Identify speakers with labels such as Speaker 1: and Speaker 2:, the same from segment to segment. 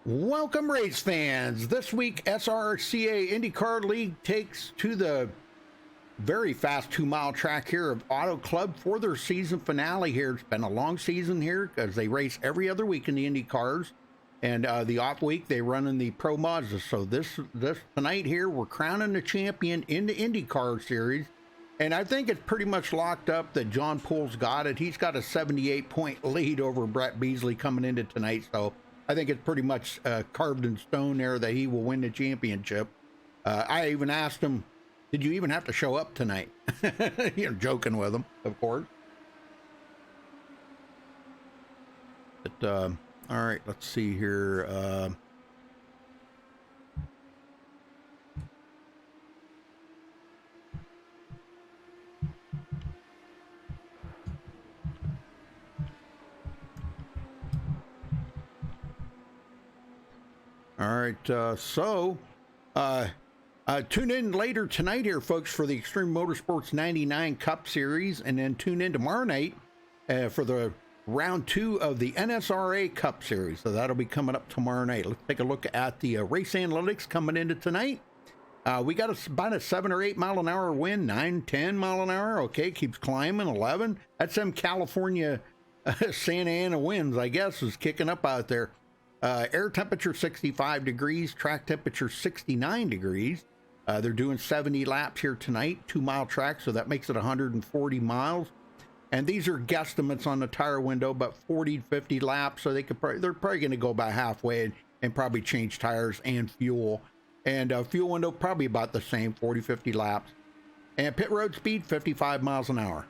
Speaker 1: Welcome, race fans. This week, SRCA IndyCar League takes to the very fast 2-mile track here of Auto Club for their season finale here. It's been a long season here because they race every other week in the Indy cars, and the off week they run in the Pro Mazda. So this tonight here, we're crowning the champion in the IndyCar series, and I think it's pretty much locked up that John Poole's got it. He's got a 78-point lead over Brett Beasley coming into tonight, so I think it's pretty much carved in stone there that he will win the championship. I even asked him, did you even have to show up tonight? Joking with him, of course. But, all right, let's see here. All right, tune in later tonight here, folks, for the Extreme Motorsports 99 Cup Series, and then tune in tomorrow night for the round 2 of the NSRA Cup Series. So that'll be coming up tomorrow night. Let's take a look at the race analytics coming into tonight. We got about a 7 or 8 mile an hour wind, 9, 10 mile an hour. Okay, keeps climbing, 11. That's some California Santa Ana winds, I guess, is kicking up out there. Air temperature 65 degrees, track temperature 69 degrees. They're doing 70 laps here tonight, 2-mile track, so that makes it 140 miles. And these are guesstimates on the tire window, but 40 to 50 laps, so they're probably going to go about halfway and probably change tires and fuel. And fuel window probably about the same, 40, 50 laps. And pit road speed 55 miles an hour.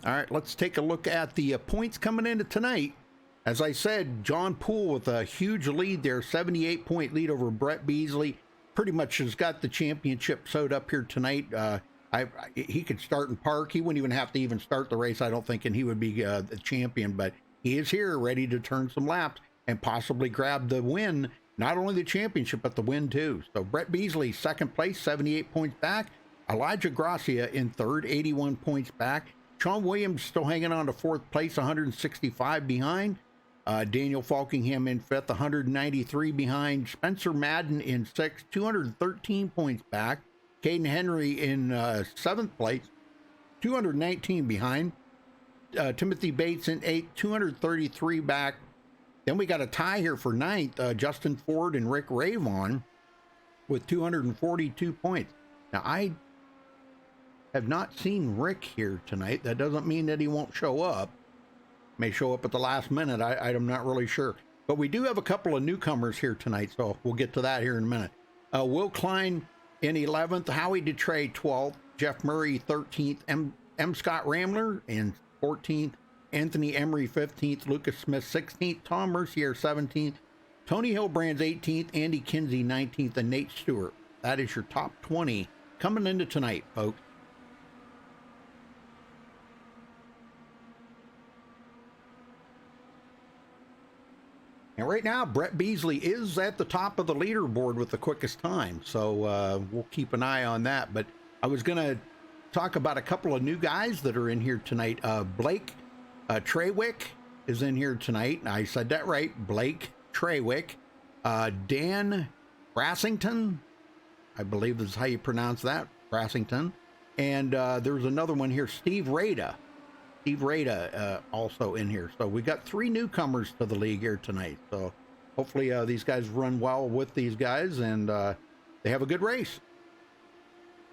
Speaker 1: All right, let's take a look at the points coming into tonight. As I said, John Poole with a huge lead there, 78-point lead over Brett Beasley. Pretty much has got the championship sewed up here tonight. He could start and park. He wouldn't even have to even start the race, I don't think, and he would be the champion. But he is here ready to turn some laps and possibly grab the win, not only the championship, but the win too. So Brett Beasley, second place, 78 points back. Elijah Gracia in third, 81 points back. Sean Williams still hanging on to fourth place, 165 behind. Daniel Falkingham in fifth, 193 behind. Spencer Madden in sixth, 213 points back. Caden Henry in seventh place, 219 behind. Timothy Bates in eighth, 233 back. Then we got a tie here for ninth, Justin Ford and Rick Ravon with 242 points. Now, I have not seen Rick here tonight. That doesn't mean that he won't show up. May show up at the last minute. I'm not really sure. But we do have a couple of newcomers here tonight, so we'll get to that here in a minute. Will Klein in 11th, Howie Detray 12th, Jeff Murray 13th, M. Scott Ramler in 14th, Anthony Emery 15th, Lucas Smith 16th, Tom Mercier 17th, Tony Hillbrands 18th, Andy Kinsey 19th, and Nate Stewart. That is your top 20 coming into tonight, folks. And right now, Brett Beasley is at the top of the leaderboard with the quickest time, so we'll keep an eye on that. But I was going to talk about a couple of new guys that are in here tonight. Blake Treywick is in here tonight. I said that right, Blake Treywick. Dan Brassington, I believe is how you pronounce that, Brassington. And there's another one here, Steve Rada. Steve Rada also in here. So we got 3 newcomers to the league here tonight. So hopefully these guys run well with these guys and they have a good race.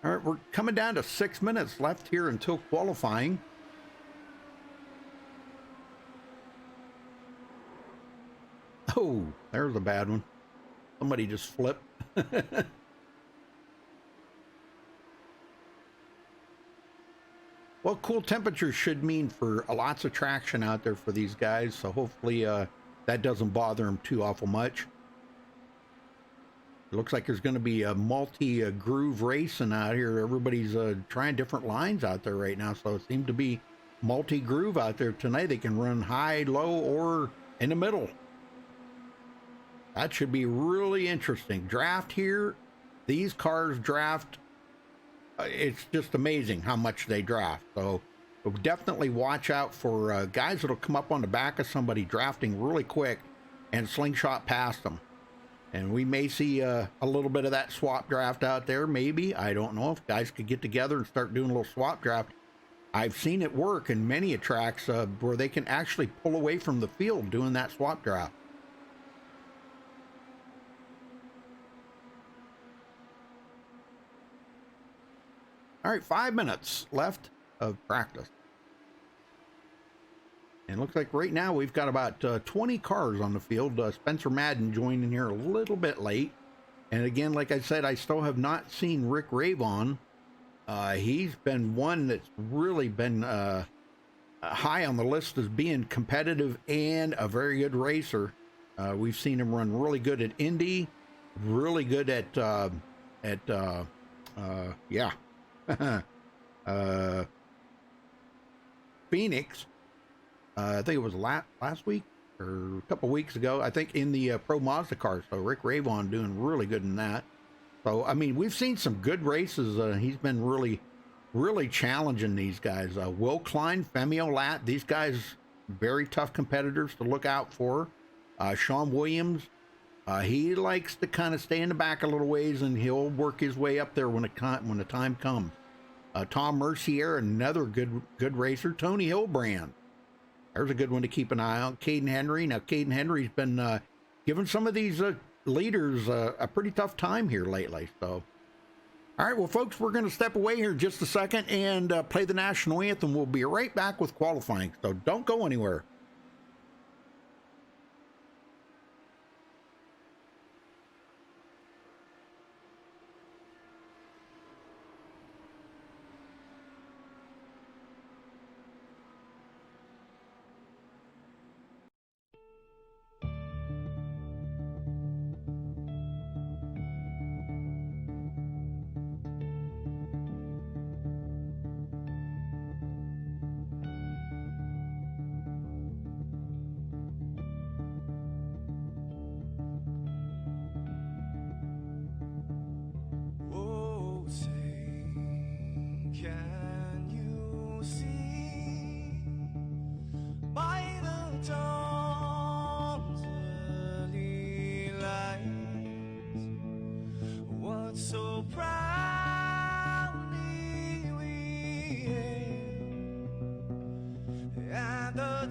Speaker 1: All right, we're coming down to 6 minutes left here until qualifying. Oh, there's a bad one. Somebody just flipped. Well, cool temperatures should mean for lots of traction out there for these guys, so hopefully that doesn't bother them too awful much. It looks like there's going to be a multi-groove racing out here. Everybody's trying different lines out there right now, so it seems to be multi-groove out there tonight. They can run high, low, or in the middle. That should be really interesting. Draft here. These cars draft. It's just amazing how much they draft. So But definitely watch out for guys that'll come up on the back of somebody drafting really quick and slingshot past them. And we may see a little bit of that swap draft out there, maybe. I don't know if guys could get together and start doing a little swap draft. I've seen it work in many tracks where they can actually pull away from the field doing that swap draft. All right, 5 minutes left of practice. And looks like right now we've got about 20 cars on the field. Spencer Madden joined in here a little bit late. And again, like I said, I still have not seen Rick Ravon. He's been one that's really been high on the list as being competitive and a very good racer. We've seen him run really good at Indy, really good at Phoenix. I think it was last week or a couple weeks ago, I think, in the Pro Mazda car. So Rick Ravon doing really good in that. So, I mean, we've seen some good races. He's been really, really challenging these guys. Will Klein, Femio Lat, these guys, very tough competitors to look out for. Sean Williams, he likes to kind of stay in the back a little ways, and he'll work his way up there when the time comes. Tom Mercier, another good racer. Tony Hilbrand, there's a good one to keep an eye on. Caden Henry. Now, Caden Henry's been giving some of these leaders a pretty tough time here lately. So, all right, well, folks, we're going to step away here just a second and play the national anthem. We'll be right back with qualifying, so don't go anywhere.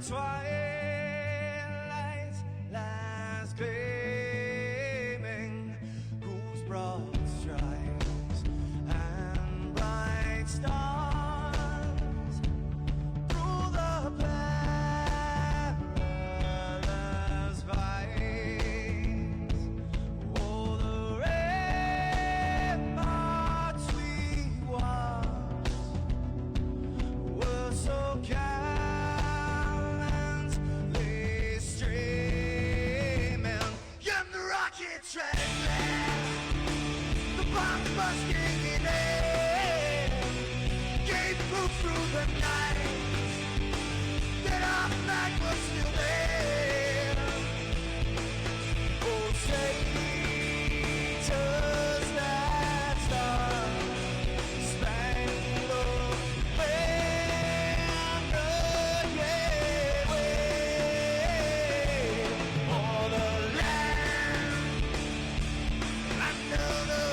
Speaker 2: Twilight's last gleaming, whose broad stripes and bright stars through the perilous fights. Oh, the ramparts we watched were so busking in air, gave proof through the night that our flag was still there. Oh, say, does that star-spangled banner yet wave o'er the land under the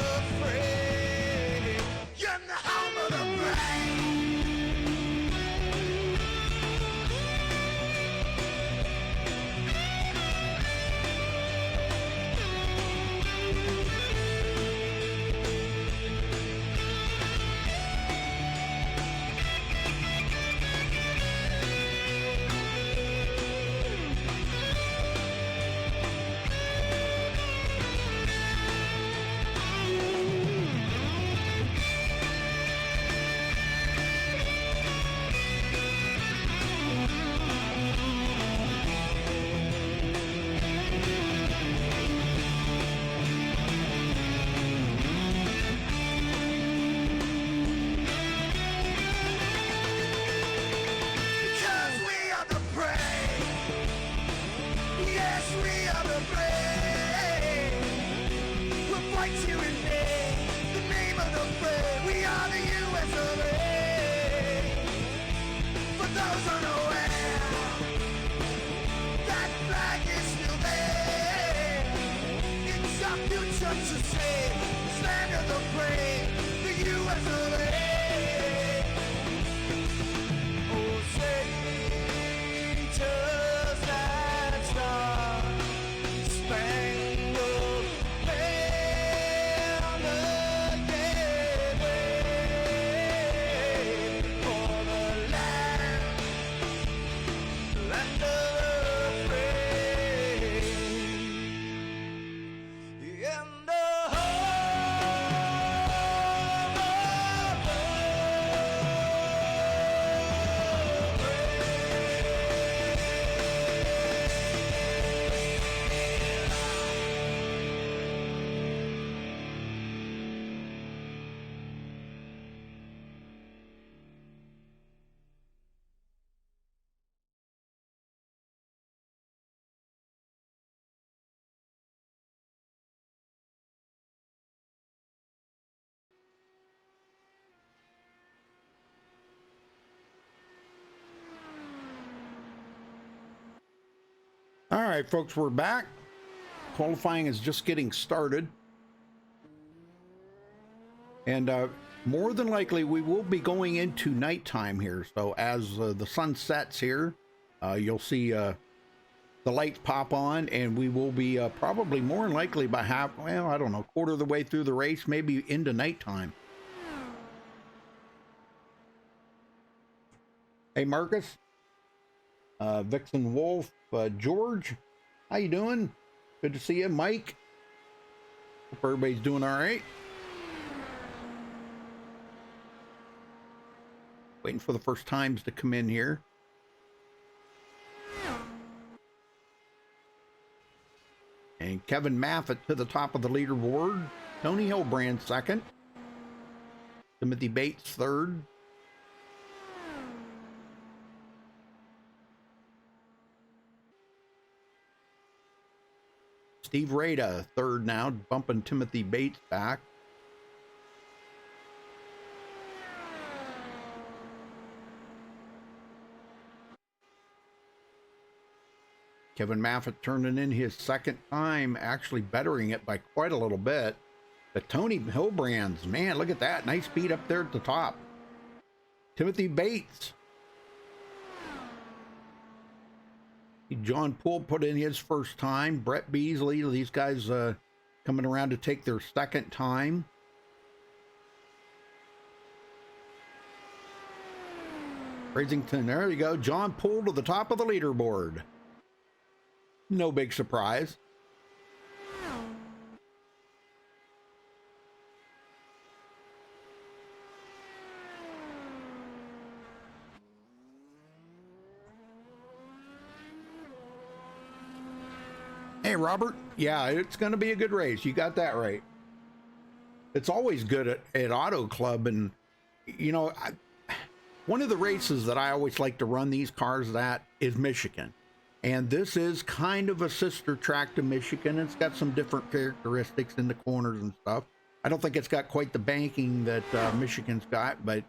Speaker 2: was unaware that flag is still there. It's our future to save, this land of the brave, the U.S. of A. Oh, say, just that star-spangled banner, yeah, wave for the land of the free. And the
Speaker 1: All right, folks, we're back. Qualifying is just getting started. And more than likely, we will be going into nighttime here. So as the sun sets here, you'll see the lights pop on, and we will be probably more than likely by I don't know, quarter of the way through the race, maybe into nighttime. Hey, Marcus, Vixen Wolf, George, how you doing? Good to see you. Mike, hope everybody's doing all right. Waiting for the first times to come in here. And Kevin Maffett to the top of the leaderboard. Tony Hillbrand second. Timothy Bates third. Steve Rada third now, bumping Timothy Bates back. Kevin Maffett turning in his second time, actually bettering it by quite a little bit. But Tony Hillbrand's, man, look at that. Nice speed up there at the top. Timothy Bates. John Poole put in his first time. Brett Beasley, these guys coming around to take their second time. Brazington, there you go. John Poole to the top of the leaderboard. No big surprise. Hey, Robert. Yeah, it's going to be a good race. You got that right. It's always good at Auto Club. And, you know, one of the races that I always like to run these cars at is Michigan. And this is kind of a sister track to Michigan. It's got some different characteristics in the corners and stuff. I don't think it's got quite the banking that Michigan's got, but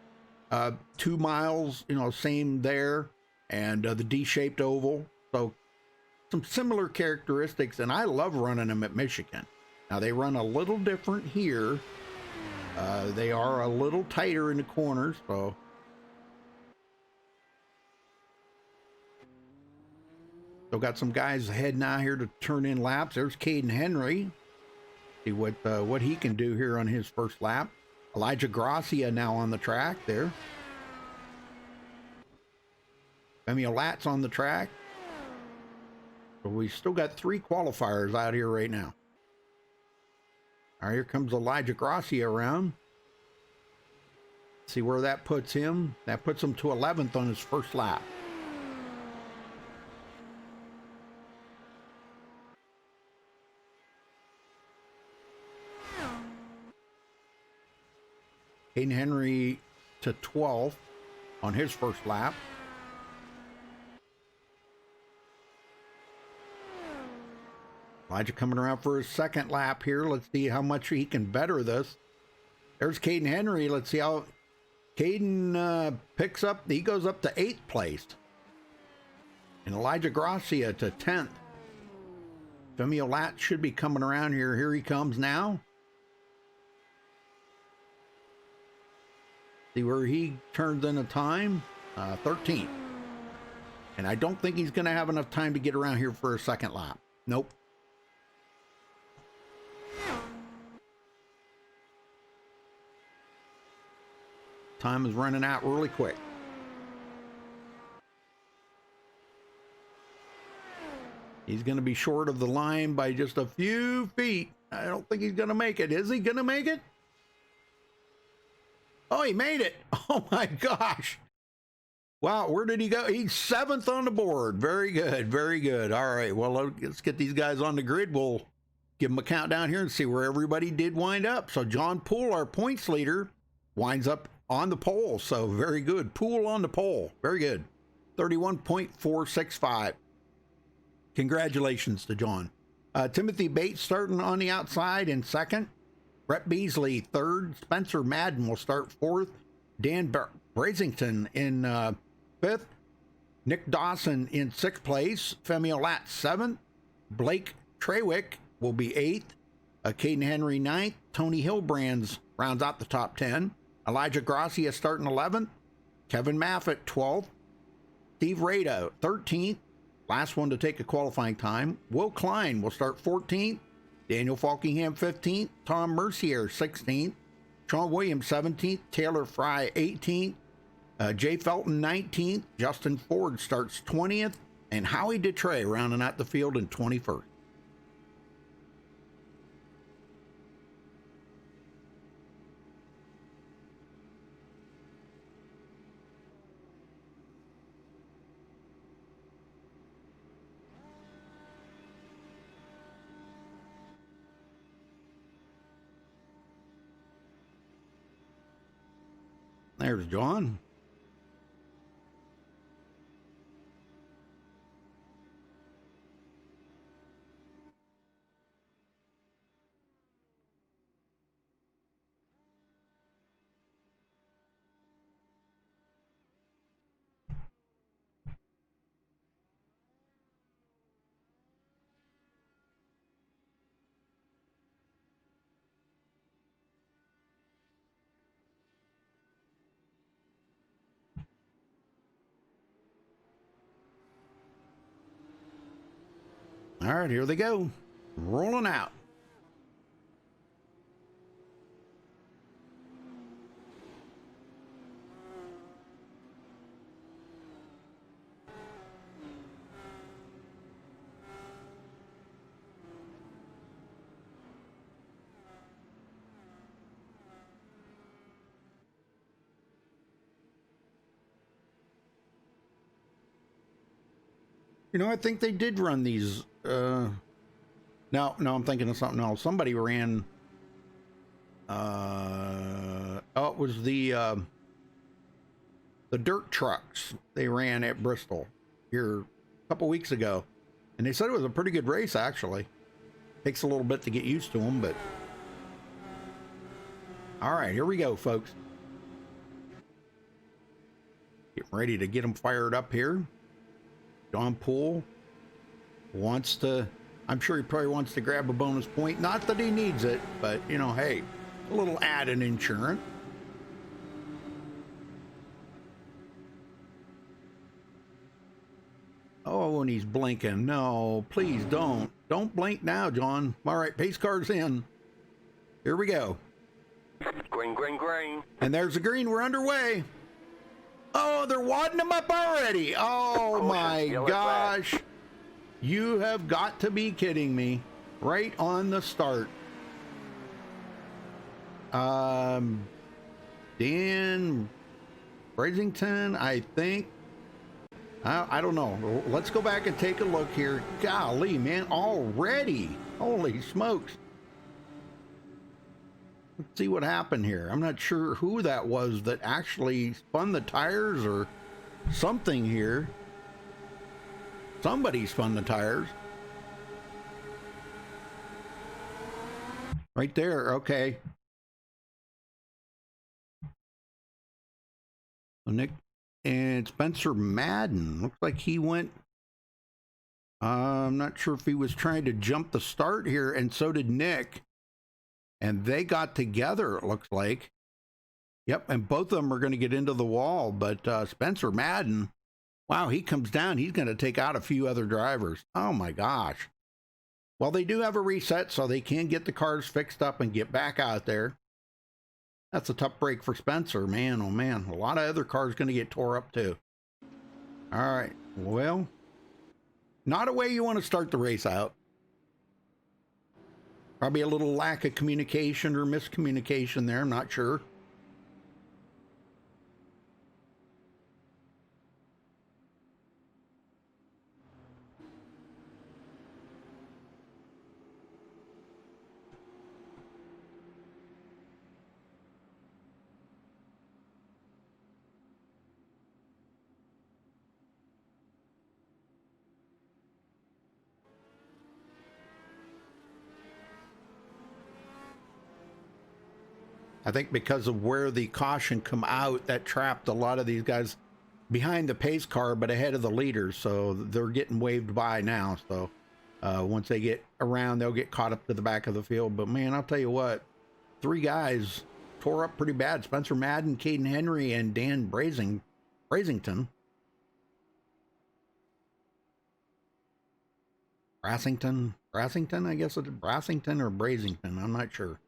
Speaker 1: 2 miles, you know, same there. And the D-shaped oval. So some similar characteristics, and I love running them at Michigan. Now they run a little different here. They are a little tighter in the corners, so still got some guys ahead now here to turn in laps. There's Caden Henry. See what he can do here on his first lap. Elijah Gracia now on the track there. Emil Latz on the track. So we still got 3 qualifiers out here right now. All right, here comes Elijah Gracia around. See where that puts him. That puts him to 11th on his first lap. Caden Henry to 12th on his first lap. Elijah coming around for his second lap here. Let's see how much he can better this. There's Caden Henry. Let's see how Caden picks up, he goes up to 8th place. And Elijah Gracia to 10th. Femio Lat should be coming around here. Here he comes now. See where he turns in a time. 13th. And I don't think he's going to have enough time to get around here for a second lap. Nope. Time is running out really quick. He's going to be short of the line by just a few feet. I don't think he's going to make it. Is he going to make it? Oh, he made it. Oh, my gosh. Wow, where did he go? He's 7th on the board. Very good, very good. All right, well, let's get these guys on the grid. We'll give them a countdown here and see where everybody did wind up. So John Poole, our points leader, winds up on the pole. So very good. Poole on the pole. Very good. 31.465. Congratulations to John. Timothy Bates starting on the outside in 2nd. Brett Beasley 3rd. Spencer Madden will start 4th. Dan Brasington in 5th. Nick Dawson in 6th place. Femio Lat 7th. Blake Trewick will be 8th. Caden Henry 9th. Tony Hillbrands rounds out the top 10. Elijah Gracia starting 11th. Kevin Maffett 12th. Steve Rada 13th. Last one to take a qualifying time. Will Klein will start 14th. Daniel Falkingham 15th. Tom Mercier 16th. Sean Williams 17th. Taylor Fry 18th. Jay Felton 19th. Justin Ford starts 20th. And Howie Detray rounding out the field in 21st. There's John. All right, here they go. Rolling out. You know, I think they did run these. No, I'm thinking of something else. Somebody ran. Oh, it was the dirt trucks they ran at Bristol here a couple weeks ago, and they said it was a pretty good race. Actually, takes a little bit to get used to them, but all right, here we go, folks. Getting ready to get them fired up here. John Poole wants to, I'm sure he probably wants to grab a bonus point. Not that he needs it, but, you know, hey, a little added insurance. Oh, and he's blinking. No, please don't. Don't blink now, John. All right, pace car's in. Here we go.
Speaker 3: Green, green, green.
Speaker 1: And there's the green. We're underway. Oh, they're wadding him up already. Oh, my gosh. You have got to be kidding me. Right on the start. Dan Brasington, I think. I don't know. Let's go back and take a look here. Golly, man, already. Holy smokes. Let's see what happened here. I'm not sure who that was that actually spun the tires or something here. Somebody spun the tires. Right there. Okay. Nick and Spencer Madden. Looks like he went. I'm not sure if he was trying to jump the start here, and so did Nick. And they got together, it looks like. Yep, and both of them are going to get into the wall. But Spencer Madden, wow, he comes down. He's going to take out a few other drivers. Oh, my gosh. Well, they do have a reset, so they can get the cars fixed up and get back out there. That's a tough break for Spencer, man. Oh, man. A lot of other cars going to get tore up, too. All right. Well, not a way you want to start the race out. Probably a little lack of communication or miscommunication there. I'm not sure. I think because of where the caution come out, that trapped a lot of these guys behind the pace car, but ahead of the leaders. So they're getting waved by now. So once they get around, they'll get caught up to the back of the field. But man, I'll tell you what, 3 guys tore up pretty bad. Spencer Madden, Caden Henry, and Dan Brasington. Brassington, I guess it's Brassington or Brasington. I'm not sure.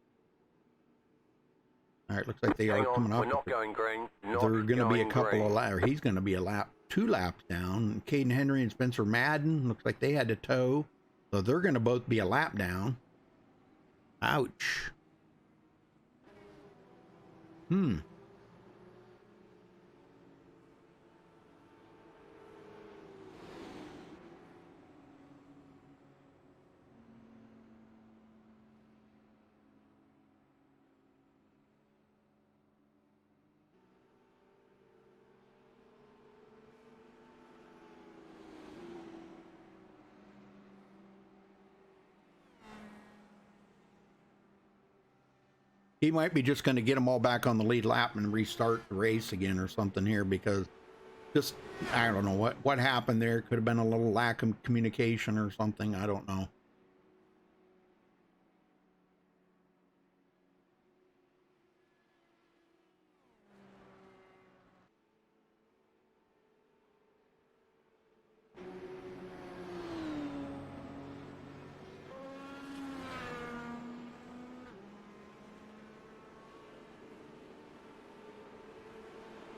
Speaker 1: All right, looks like they are coming up.
Speaker 3: We're not going green.
Speaker 1: They're going to be a couple of laps, or he's going to be a 2 laps down. Caden Henry and Spencer Madden, looks like they had to tow. So they're going to both be a lap down. Ouch. He might be just going to get them all back on the lead lap and restart the race again or something here, because just, I don't know what happened there. Could have been a little lack of communication or something. I don't know.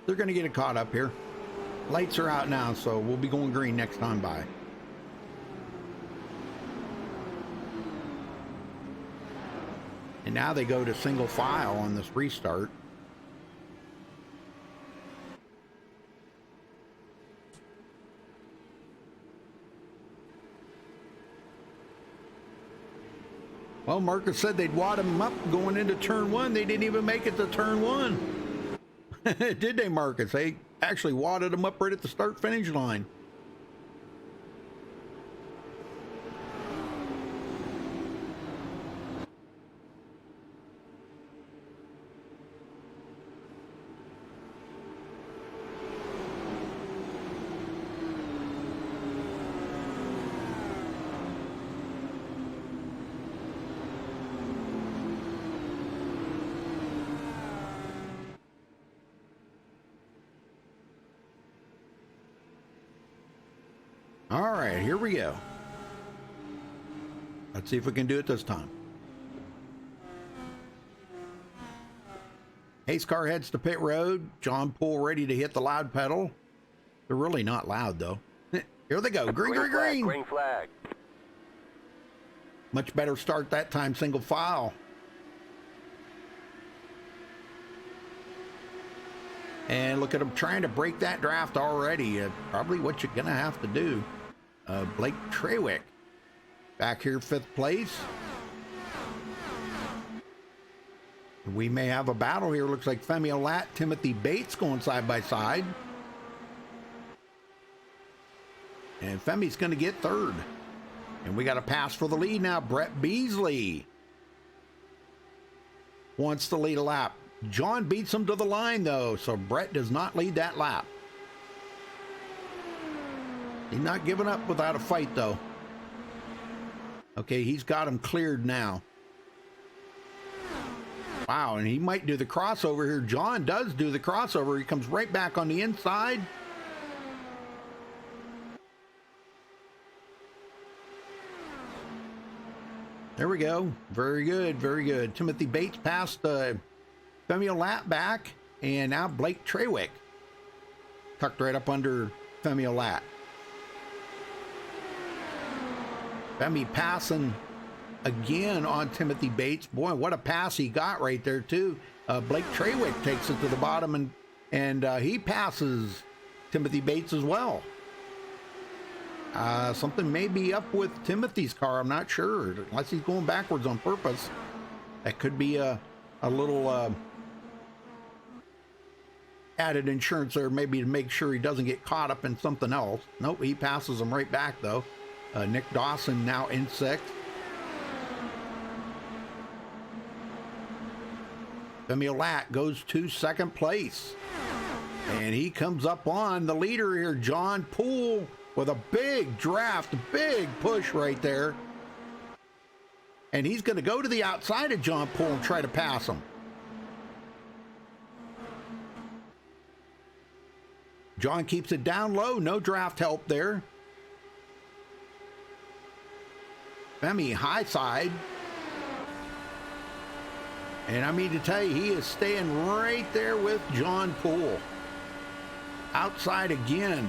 Speaker 1: They're going to get it caught up here. Lights are out now, so we'll be going green next time by. And now they go to single file on this restart. Well, Marcus said they'd wad them up going into turn 1. They didn't even make it to turn 1. Did they, Marcus? They actually wadded them up right at the start-finish line. All right, here we go. Let's see if we can do it this time. Pace car heads to pit road. John Poole ready to hit the loud pedal. They're really not loud, though. Here they go. Green, green, green.
Speaker 3: Green flag.
Speaker 1: Much better start that time, single file. And look at them trying to break that draft already. Probably what you're going to have to do. Blake Trawick back here, 5th place. We may have a battle here. Looks like Femi Olat, Timothy Bates going side by side. And Femi's going to get 3rd. And we got a pass for the lead now. Brett Beasley wants to lead a lap. John beats him to the line, though, so Brett does not lead that lap. He's not giving up without a fight, though. Okay, he's got him cleared now. Wow, and he might do the crossover here. John does do the crossover. He comes right back on the inside. There we go. Very good, very good. Timothy Bates passed Femi Olat back, and now Blake Trawick tucked right up under Femi Olat. Femi passing again on Timothy Bates. Boy, what a pass he got right there, too. Blake Trawick takes it to the bottom, and he passes Timothy Bates as well. Something may be up with Timothy's car. I'm not sure, unless he's going backwards on purpose. That could be a little added insurance there, maybe to make sure he doesn't get caught up in something else. Nope, he passes him right back, though. Nick Dawson now in sixth. Femi Olat goes to second place. And he comes up on the leader here, John Poole, with a big draft, big push right there. And he's going to go to the outside of John Poole and try to pass him. John keeps it down low, no draft help there. Femi high side. And I mean to tell you, he is staying right there with John Poole. Outside again.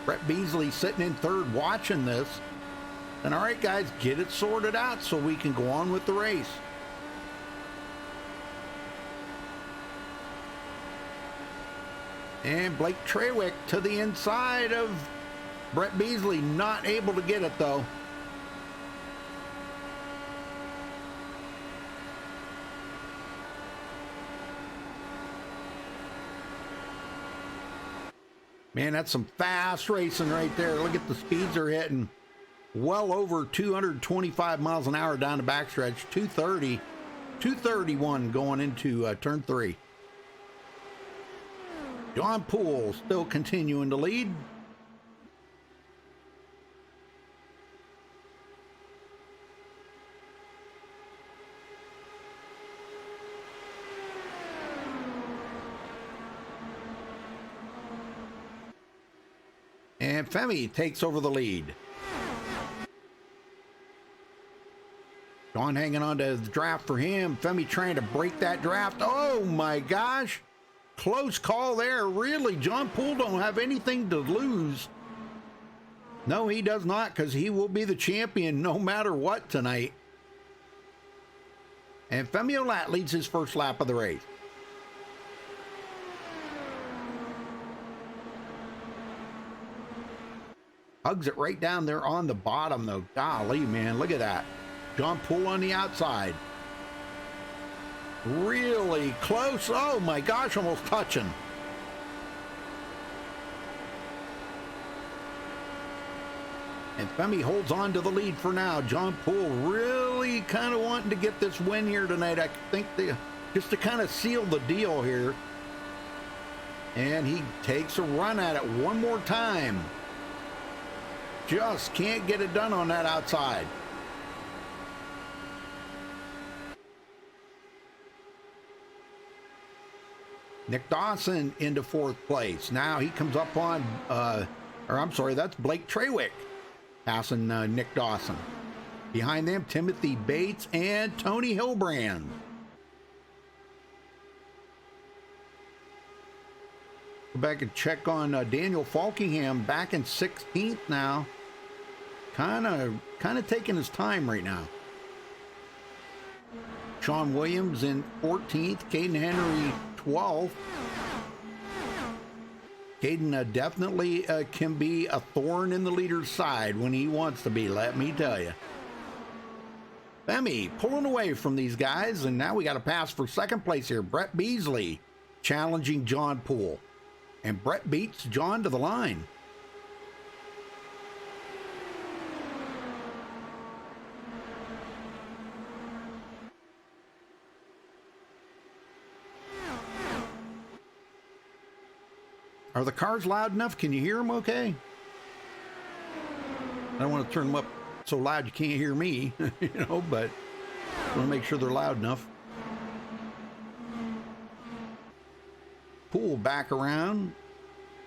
Speaker 1: Brett Beasley sitting in third watching this. And all right, guys, get it sorted out so we can go on with the race. And Blake Trawick to the inside of Brett Beasley. Not able to get it, though. Man, that's some fast racing right there. Look at the speeds they're hitting. Well over 225 miles an hour down the backstretch. 230, 231 going into turn 3. John Poole still continuing to lead. And Femi takes over the lead. John hanging on to the draft for him. Femi trying to break that draft. Oh my gosh. Close call there. Really, John Poole don't have anything to lose. No, he does not, because he will be the champion no matter what tonight. And Femi Olat leads his first lap of the race. Hugs it right down there on the bottom, though. Golly, man, look at that. John Poole on the outside. Really close. Oh, my gosh, almost touching. And Femi holds on to the lead for now. John Poole really kind of wanting to get this win here tonight. I think just to kind of seal the deal here. And he takes a run at it one more time. Just can't get it done on that outside. Nick Dawson into fourth place. Now he comes up on, that's Blake Trawick passing Nick Dawson. Behind them, Timothy Bates and Tony Hilbrand. Go back and check on Daniel Falkingham back in 16th now. Kind of taking his time right now. Sean Williams in 14th. Caden Henry 12th. Caden definitely can be a thorn in the leader's side when he wants to be, let me tell you. Femi pulling away from these guys, and now we got a pass for second place here. Brett Beasley challenging John Poole. And Brett beats John to the line. Are the cars loud enough? Can you hear them okay? I don't want to turn them up so loud you can't hear me, you know, but I want to make sure they're loud enough. Pool back around.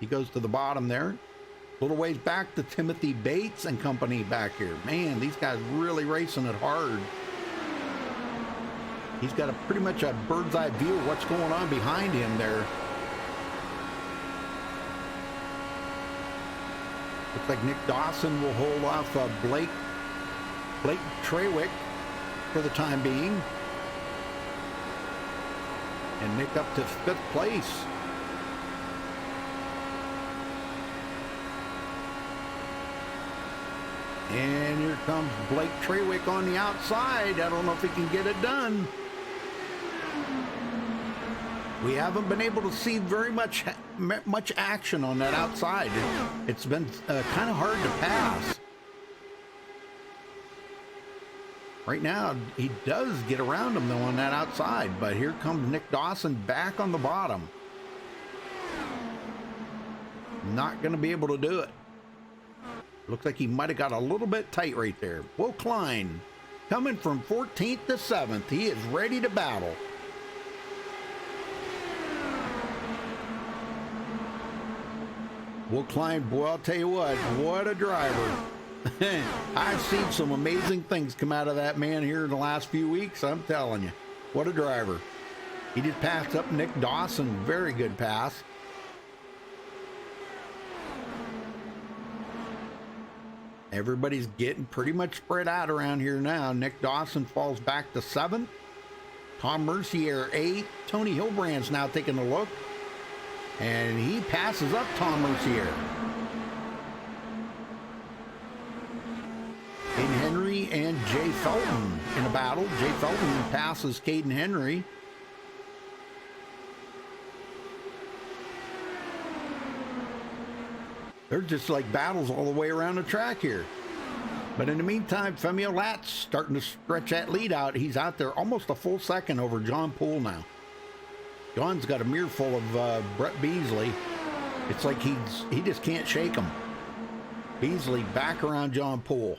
Speaker 1: He goes to the bottom there. A little ways back to Timothy Bates and company back here. Man, these guys really racing it hard. He's got pretty much a bird's eye view of what's going on behind him there. Looks like Nick Dawson will hold off Blake Trawick for the time being. And Nick up to 5th place. And here comes Blake Trawick on the outside. I don't know if he can get it done. We haven't been able to see very much action on that outside. It's been kind of hard to pass. Right now, he does get around him, though, on that outside. But here comes Nick Dawson back on the bottom. Not going to be able to do it. Looks like he might have got a little bit tight right there. Will Klein coming from 14th to 7th. He is ready to battle. Will Klein, boy, I'll tell you what a driver. I've seen some amazing things come out of that man here in the last few weeks. I'm telling you, what a driver. He just passed up Nick Dawson. Very good pass. Everybody's getting pretty much spread out around here now. Nick Dawson falls back to 7th. Tom Mercier 8th. Tony Hilbrand's now taking a look. And he passes up Tom Mercier. Caden Henry and Jay Felton in a battle. Jay Felton passes Caden Henry. They're just like battles all the way around the track here. But in the meantime, Femi Olat's starting to stretch that lead out. He's out there almost a full second over John Poole now. John's got a mirror full of Brett Beasley. It's like he just can't shake him. Beasley back around John Poole.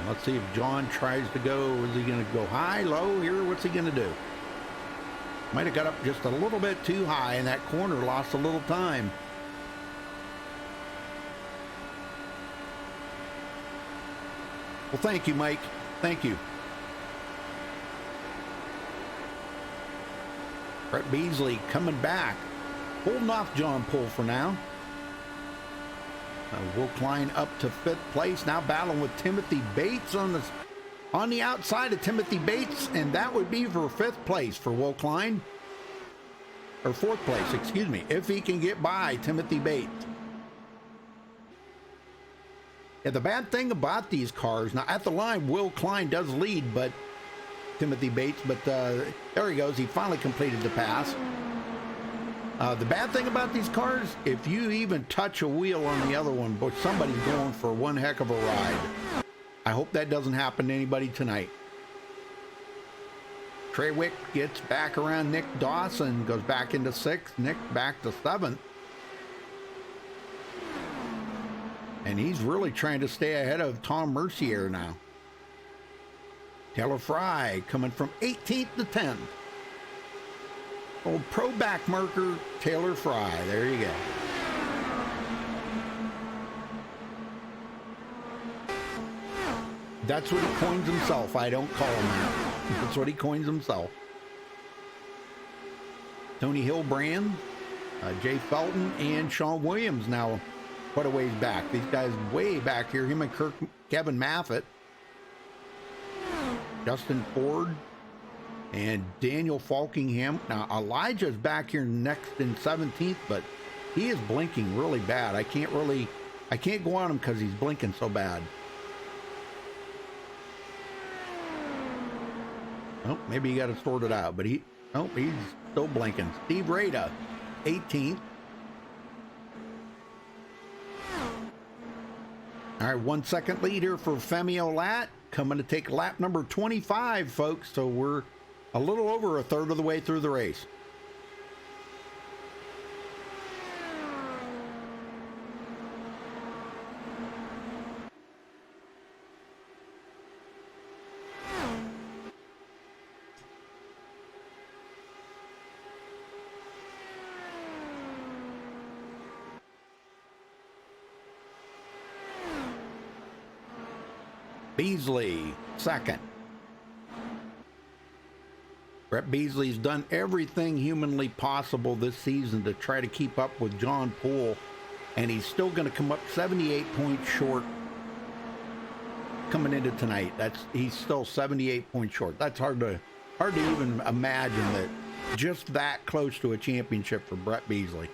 Speaker 1: Let's see if John tries to go. Is he going to go high, low here? What's he going to do? Might have got up just a little bit too high in that corner, lost a little time. Well, thank you, Mike. Thank you. Brett Beasley coming back, holding off John Poole for now. Will Klein up to 5th place, now battling with Timothy Bates on the outside of Timothy Bates, and that would be for 5th place for Will Klein. Or 4th place, excuse me, if he can get by Timothy Bates. Yeah, the bad thing about these cars, now at the line, Will Klein does lead, but Timothy Bates, but there he goes. He finally completed the pass. The bad thing about these cars, if you even touch a wheel on the other one, but somebody's going for one heck of a ride. I hope that doesn't happen to anybody tonight. Trawick gets back around Nick Dawson, goes back into 6th, Nick back to 7th. And he's really trying to stay ahead of Tom Mercier now. Taylor Fry coming from 18th to 10th. Old pro back marker, Taylor Fry. There you go. That's what he coins himself. I don't call him that. That's what he coins himself. Tony Hilbrand, Jay Felton, and Sean Williams now quite a ways back. These guys way back here. Him and Kevin Maffett. Justin Ford and Daniel Falkingham. Now Elijah's back here next in 17th, but he is blinking really bad. I can't go on him because he's blinking so bad. Oh, maybe you got to sort it out, but he's still blinking. Steve Rada, 18th. All right, 1 second lead here for Femi Olat. coming to take lap number 25, folks. So we're a little over a third of the way through the race. Beasley, second. Brett Beasley's done everything humanly possible this season to try to keep up with John Poole, and he's still going to come up 78 points short coming into tonight. He's still 78 points short. That's hard to even imagine that just that close to a championship for Brett Beasley.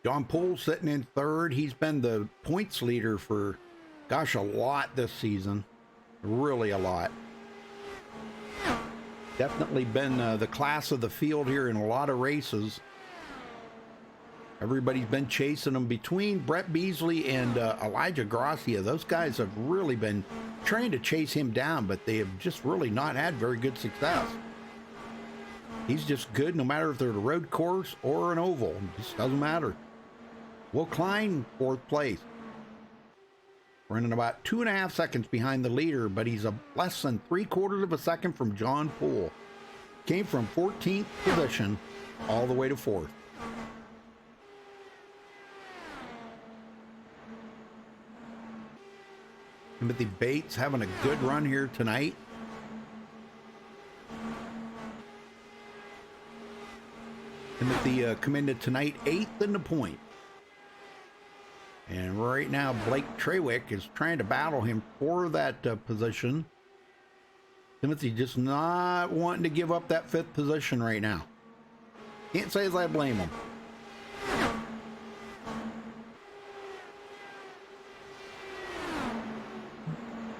Speaker 1: John Poole sitting in third. He's been the points leader for, gosh, a lot this season. Really a lot. Definitely been the class of the field here in a lot of races. Everybody's been chasing him between Brett Beasley and Elijah Gracia. Those guys have really been trying to chase him down, but they have just really not had very good success. He's just good no matter if they're a road course or an oval. It just doesn't matter. Will Klein, fourth place. Running about 2.5 seconds behind the leader, but he's less than 3/4 of a second from John Poole. Came from 14th position all the way to 4th. Timothy Bates having a good run here tonight. Timothy coming into tonight 8th in the point. And right now, Blake Trawick is trying to battle him for that position. Timothy just not wanting to give up that 5th position right now. Can't say as I blame him.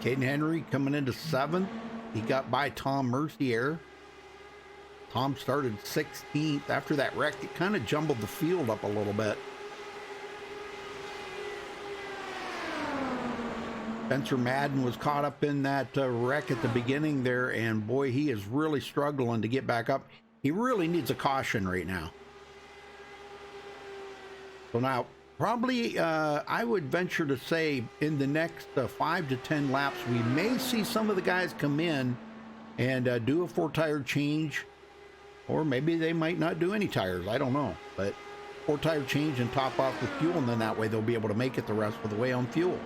Speaker 1: Caden Henry coming into 7th. He got by Tom Mercier. Tom started 16th. After that wreck, it kind of jumbled the field up a little bit. Spencer Madden was caught up in that wreck at the beginning there, and boy, he is really struggling to get back up. He really needs a caution right now. So now, probably, I would venture to say in the next 5 to 10 laps, we may see some of the guys come in and do a 4-tire change, or maybe they might not do any tires. I don't know, but 4-tire change and top off with fuel, and then that way they'll be able to make it the rest of the way on fuel.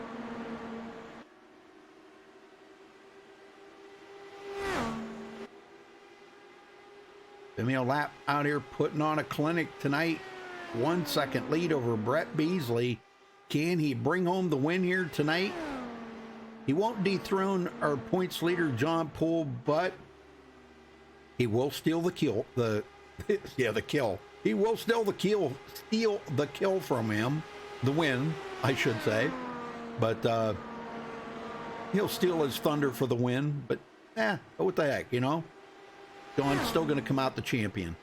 Speaker 1: Emil Lapp out here putting on a clinic tonight. 1 second lead over Brett Beasley. Can he bring home the win here tonight? He won't dethrone our points leader, John Poole, but he will steal the kill. The kill. He will steal the kill from him. The win, I should say. But he'll steal his thunder for the win. But what the heck, you know? John's still going to come out the champion.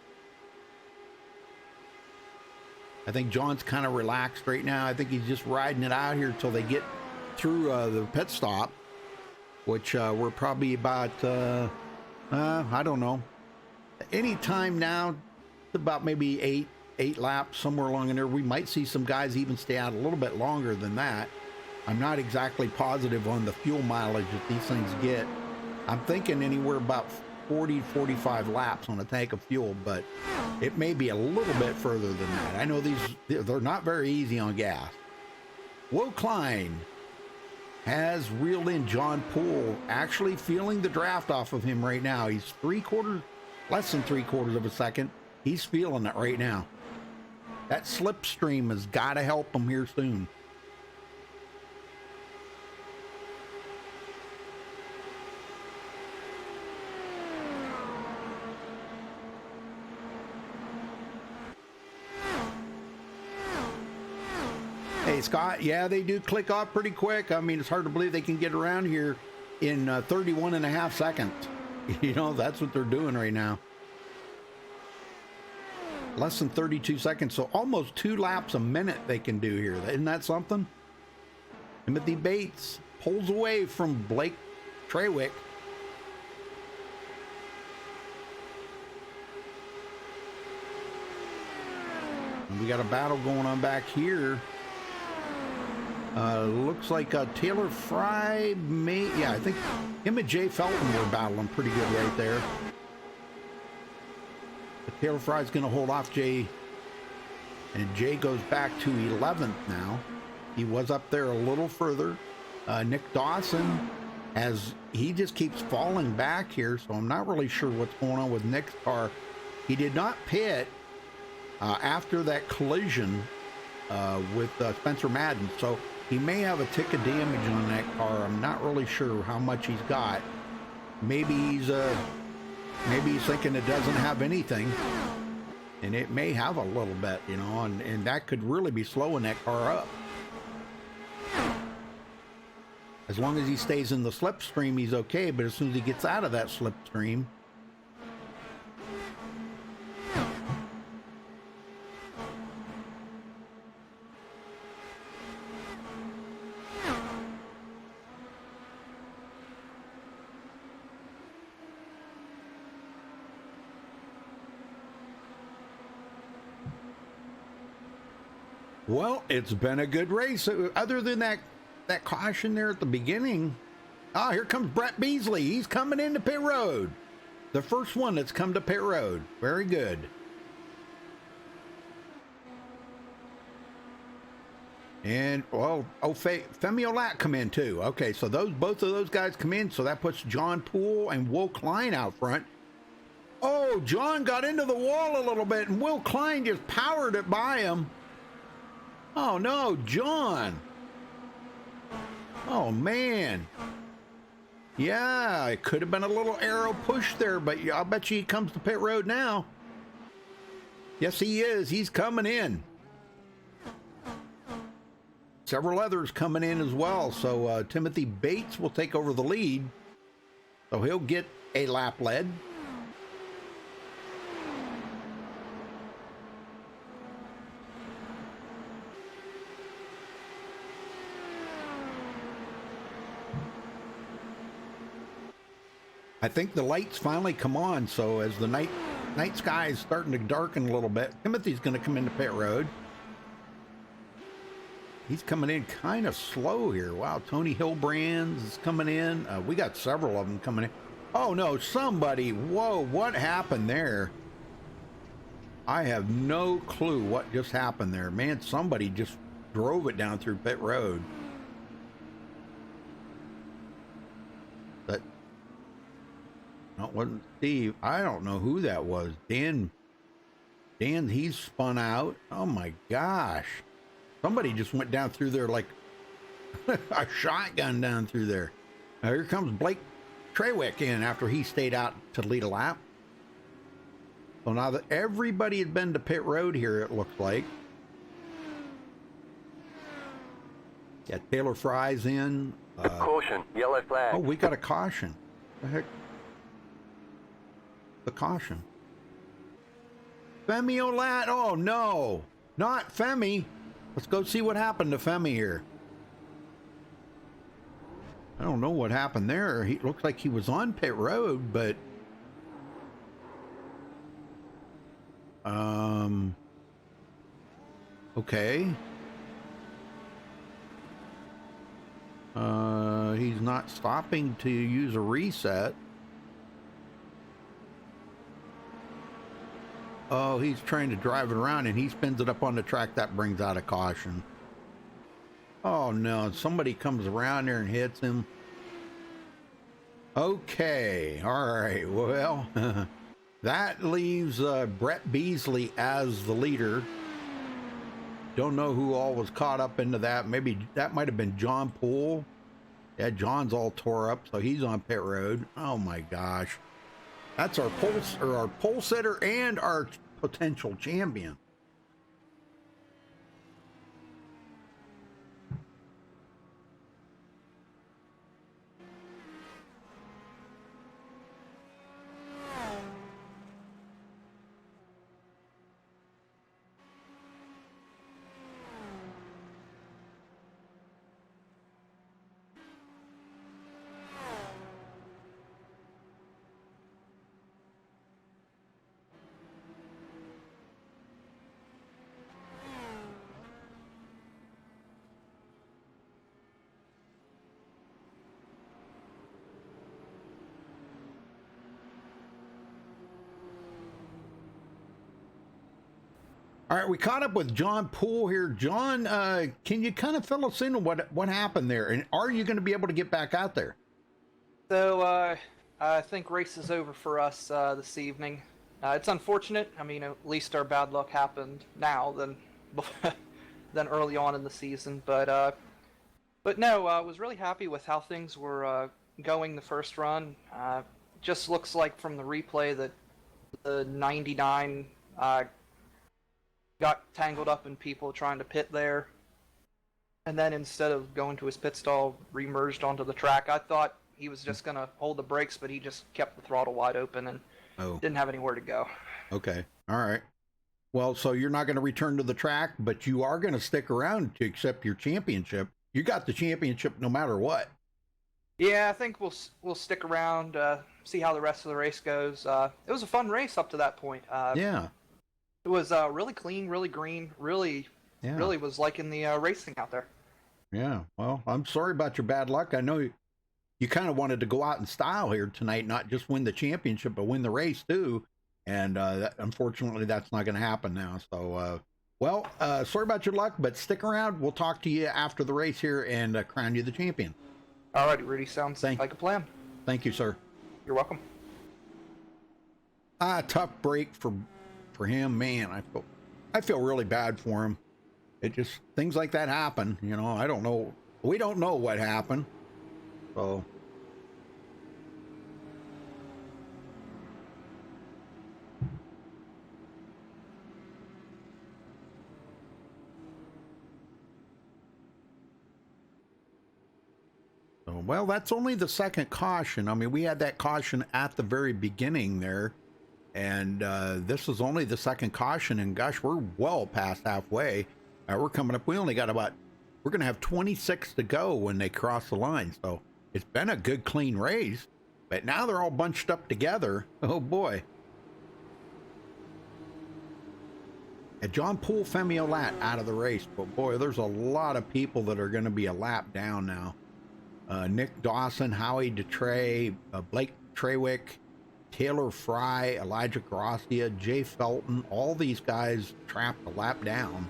Speaker 1: I think John's kind of relaxed right now. I think he's just riding it out here till they get through the pit stop, which we're probably about, I don't know, any time now, about maybe eight laps, somewhere along in there. We might see some guys even stay out a little bit longer than that. I'm not exactly positive on the fuel mileage that these things get. I'm thinking anywhere about 40-45 laps on a tank of fuel, but it may be a little bit further than that. I know they're not very easy on gas. Will Klein has reeled in John Poole, actually feeling the draft off of him right now. He's less than 3/4 of a second. He's feeling it right now. That slipstream has got to help him here soon. Okay, Scott, yeah, they do click off pretty quick. I mean, it's hard to believe they can get around here in 31 and a half seconds. You know, that's what they're doing right now. Less than 32 seconds, so almost 2 laps a minute they can do here. Isn't that something? Timothy Bates pulls away from Blake Trawick. And we got a battle going on back here. Looks like Taylor Fry may, yeah, I think him and Jay Felton were battling pretty good right there. But Taylor Fry's going to hold off Jay, and Jay goes back to 11th now. He was up there a little further. Nick Dawson, as he just keeps falling back here, so I'm not really sure what's going on with Nick's car. He did not pit after that collision with Spencer Madden, so he may have a tick of damage on that car. I'm not really sure how much he's got. Maybe he's thinking it doesn't have anything, and it may have a little bit, you know, and that could really be slowing that car up. As long as he stays in the slipstream, he's okay, but as soon as he gets out of that slipstream, well, it's been a good race. Other than that caution there at the beginning. Ah, here comes Brett Beasley. He's coming into pit road. The first one that's come to pit road. Very good. And, well, Femi Olat come in too. Okay, so both of those guys come in, so that puts John Poole and Will Klein out front. Oh, John got into the wall a little bit, and Will Klein just powered it by him. Oh, no, John. Oh, man. Yeah, it could have been a little arrow push there, but I'll bet you he comes to pit road now. Yes, he is. He's coming in. Several others coming in as well. So Timothy Bates will take over the lead. So he'll get a lap lead. I think the lights finally come on, so as the night sky is starting to darken a little bit, Timothy's going to come into pit road. He's coming in kind of slow here. Wow, Tony Hilbrands is coming in. We got several of them coming in. Oh, no, somebody. Whoa, what happened there? I have no clue what just happened there. Man, somebody just drove it down through pit road. But no, it wasn't Steve. I don't know who that was. Dan, he's spun out. Oh, my gosh. Somebody just went down through there like a shotgun down through there. Now here comes Blake Trawick in after he stayed out to lead a lap. So now that everybody had been to pit road here, it looks like. Yeah, Taylor Fry's in.
Speaker 3: Caution, yellow flag.
Speaker 1: Oh, we got a caution. The heck? The caution. Femi Olat. Oh, no. Not Femi. Let's go see what happened to Femi here. I don't know what happened there. He looks like he was on pit road, but okay. He's not stopping to use a reset. Oh, he's trying to drive it around and he spins it up on the track. That brings out a caution. Oh no, somebody comes around there and hits him. Okay, all right, well, that leaves Brett Beasley as the leader. Don't know who all was caught up into that. Maybe that might have been John Poole. Yeah, John's all tore up, so he's on pit road. Oh my gosh. That's our pole sitter and our potential champion. All right, we caught up with John Poole here. John, can you kind of fill us in on what happened there? And are you going to be able to get back out there?
Speaker 4: So I think race is over for us this evening. It's unfortunate. I mean, at least our bad luck happened now than early on in the season. But no, I was really happy with how things were going the first run. Just looks like from the replay that the 99 got tangled up in people trying to pit there, and then instead of going to his pit stall, remerged onto the track. I thought he was just going to hold the brakes, but he just kept the throttle wide open and didn't have anywhere to go.
Speaker 1: Okay. All right. Well, so you're not going to return to the track, but you are going to stick around to accept your championship. You got the championship no matter what.
Speaker 4: Yeah, I think we'll stick around, see how the rest of the race goes. It was a fun race up to that point.
Speaker 1: Yeah.
Speaker 4: It was really clean, really green, really was liking the racing out there.
Speaker 1: Yeah. Well, I'm sorry about your bad luck. I know you kind of wanted to go out in style here tonight, not just win the championship, but win the race too. And unfortunately, that's not going to happen now. So, sorry about your luck, but stick around. We'll talk to you after the race here and crown you the champion.
Speaker 4: All right, Rudy. Sounds like a plan.
Speaker 1: Thank you, sir.
Speaker 4: You're welcome.
Speaker 1: Tough break for him, man. I feel really bad for him. It just, things like that happen, you know. I don't know. We don't know what happened. So well, that's only the second caution. I mean, we had that caution at the very beginning there. And this is only the second caution, and gosh, we're well past halfway. We're coming up. We only got we're going to have 26 to go when they cross the line. So it's been a good, clean race, but now they're all bunched up together. Oh boy. And John Poole, Femi Olat out of the race, but boy, there's a lot of people that are going to be a lap down now. Nick Dawson, Howie DeTrey, Blake Trewick, Taylor Fry, Elijah Gracia, Jay Felton, all these guys trapped a lap down.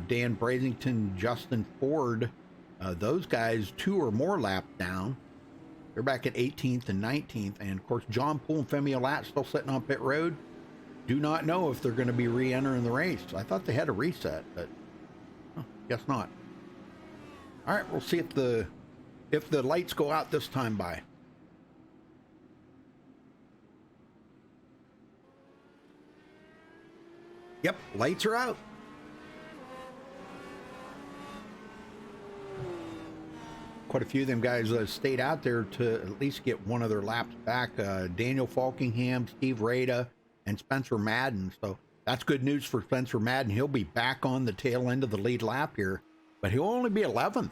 Speaker 1: Dan Brazington, Justin Ford, those guys 2 or more laps down. They're back at 18th and 19th. And of course, John Poole and Femi Olat still sitting on pit road. Do not know if they're going to be re-entering the race. I thought they had a reset, but guess not. All right, we'll see if the lights go out this time by. Yep, lights are out. Quite a few of them guys stayed out there to at least get one of their laps back. Daniel Falkingham, Steve Rada, and Spencer Madden. So that's good news for Spencer Madden. He'll be back on the tail end of the lead lap here, but he'll only be 11th.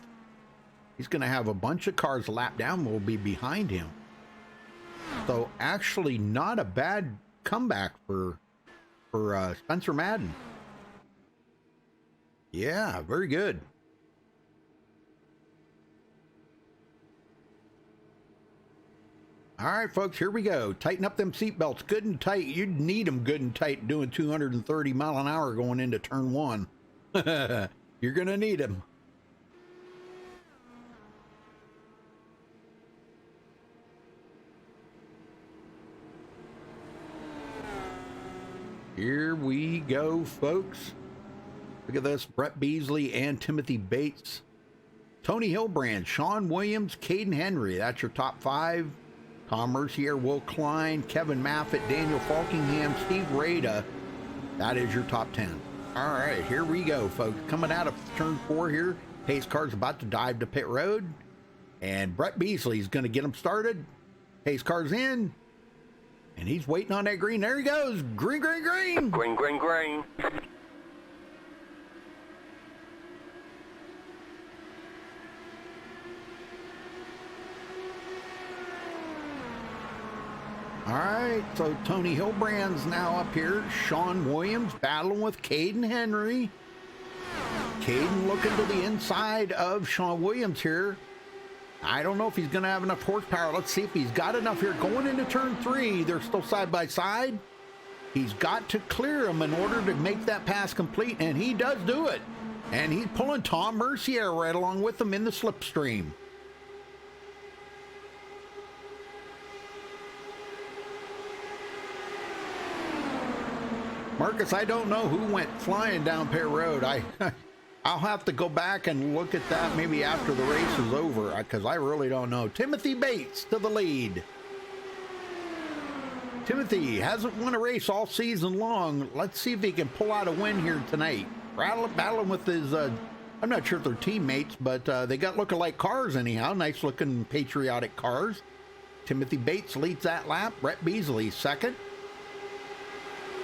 Speaker 1: He's going to have a bunch of cars a lap down will be behind him. So actually not a bad comeback for Spencer Madden. Yeah, very good. All right, folks, here we go. Tighten up them seatbelts good and tight. You'd need them good and tight doing 230 mile an hour going into turn 1. You're going to need them. Here we go, folks. Look at this. Brett Beasley and Timothy Bates. Tony Hilbrand, Sean Williams, Caden Henry. That's your top 5. Tom Mercier, Will Klein, Kevin Maffett, Daniel Falkingham, Steve Rada. That is your top 10. All right, here we go, folks. Coming out of turn 4 here. Pace car's about to dive to pit road. And Brett Beasley's going to get him started. Pace car's in. And he's waiting on that green. There he goes. Green, green, green.
Speaker 3: Green, green, green.
Speaker 1: All right, so Tony Hilbrand's now up here. Sean Williams battling with Caden Henry. Caden looking to the inside of Sean Williams here. I don't know if he's going to have enough horsepower. Let's see if he's got enough here. Going into turn 3, they're still side by side. He's got to clear him in order to make that pass complete, and he does do it. And he's pulling Tom Mercier right along with him in the slipstream. Marcus, I don't know who went flying down Pear Road. I'll have to go back and look at that maybe after the race is over, because I really don't know. Timothy Bates to the lead. Timothy hasn't won a race all season long. Let's see if he can pull out a win here tonight. Battling with his, I'm not sure if they're teammates, but they got lookalike cars anyhow. Nice looking patriotic cars. Timothy Bates leads that lap. Brett Beasley second.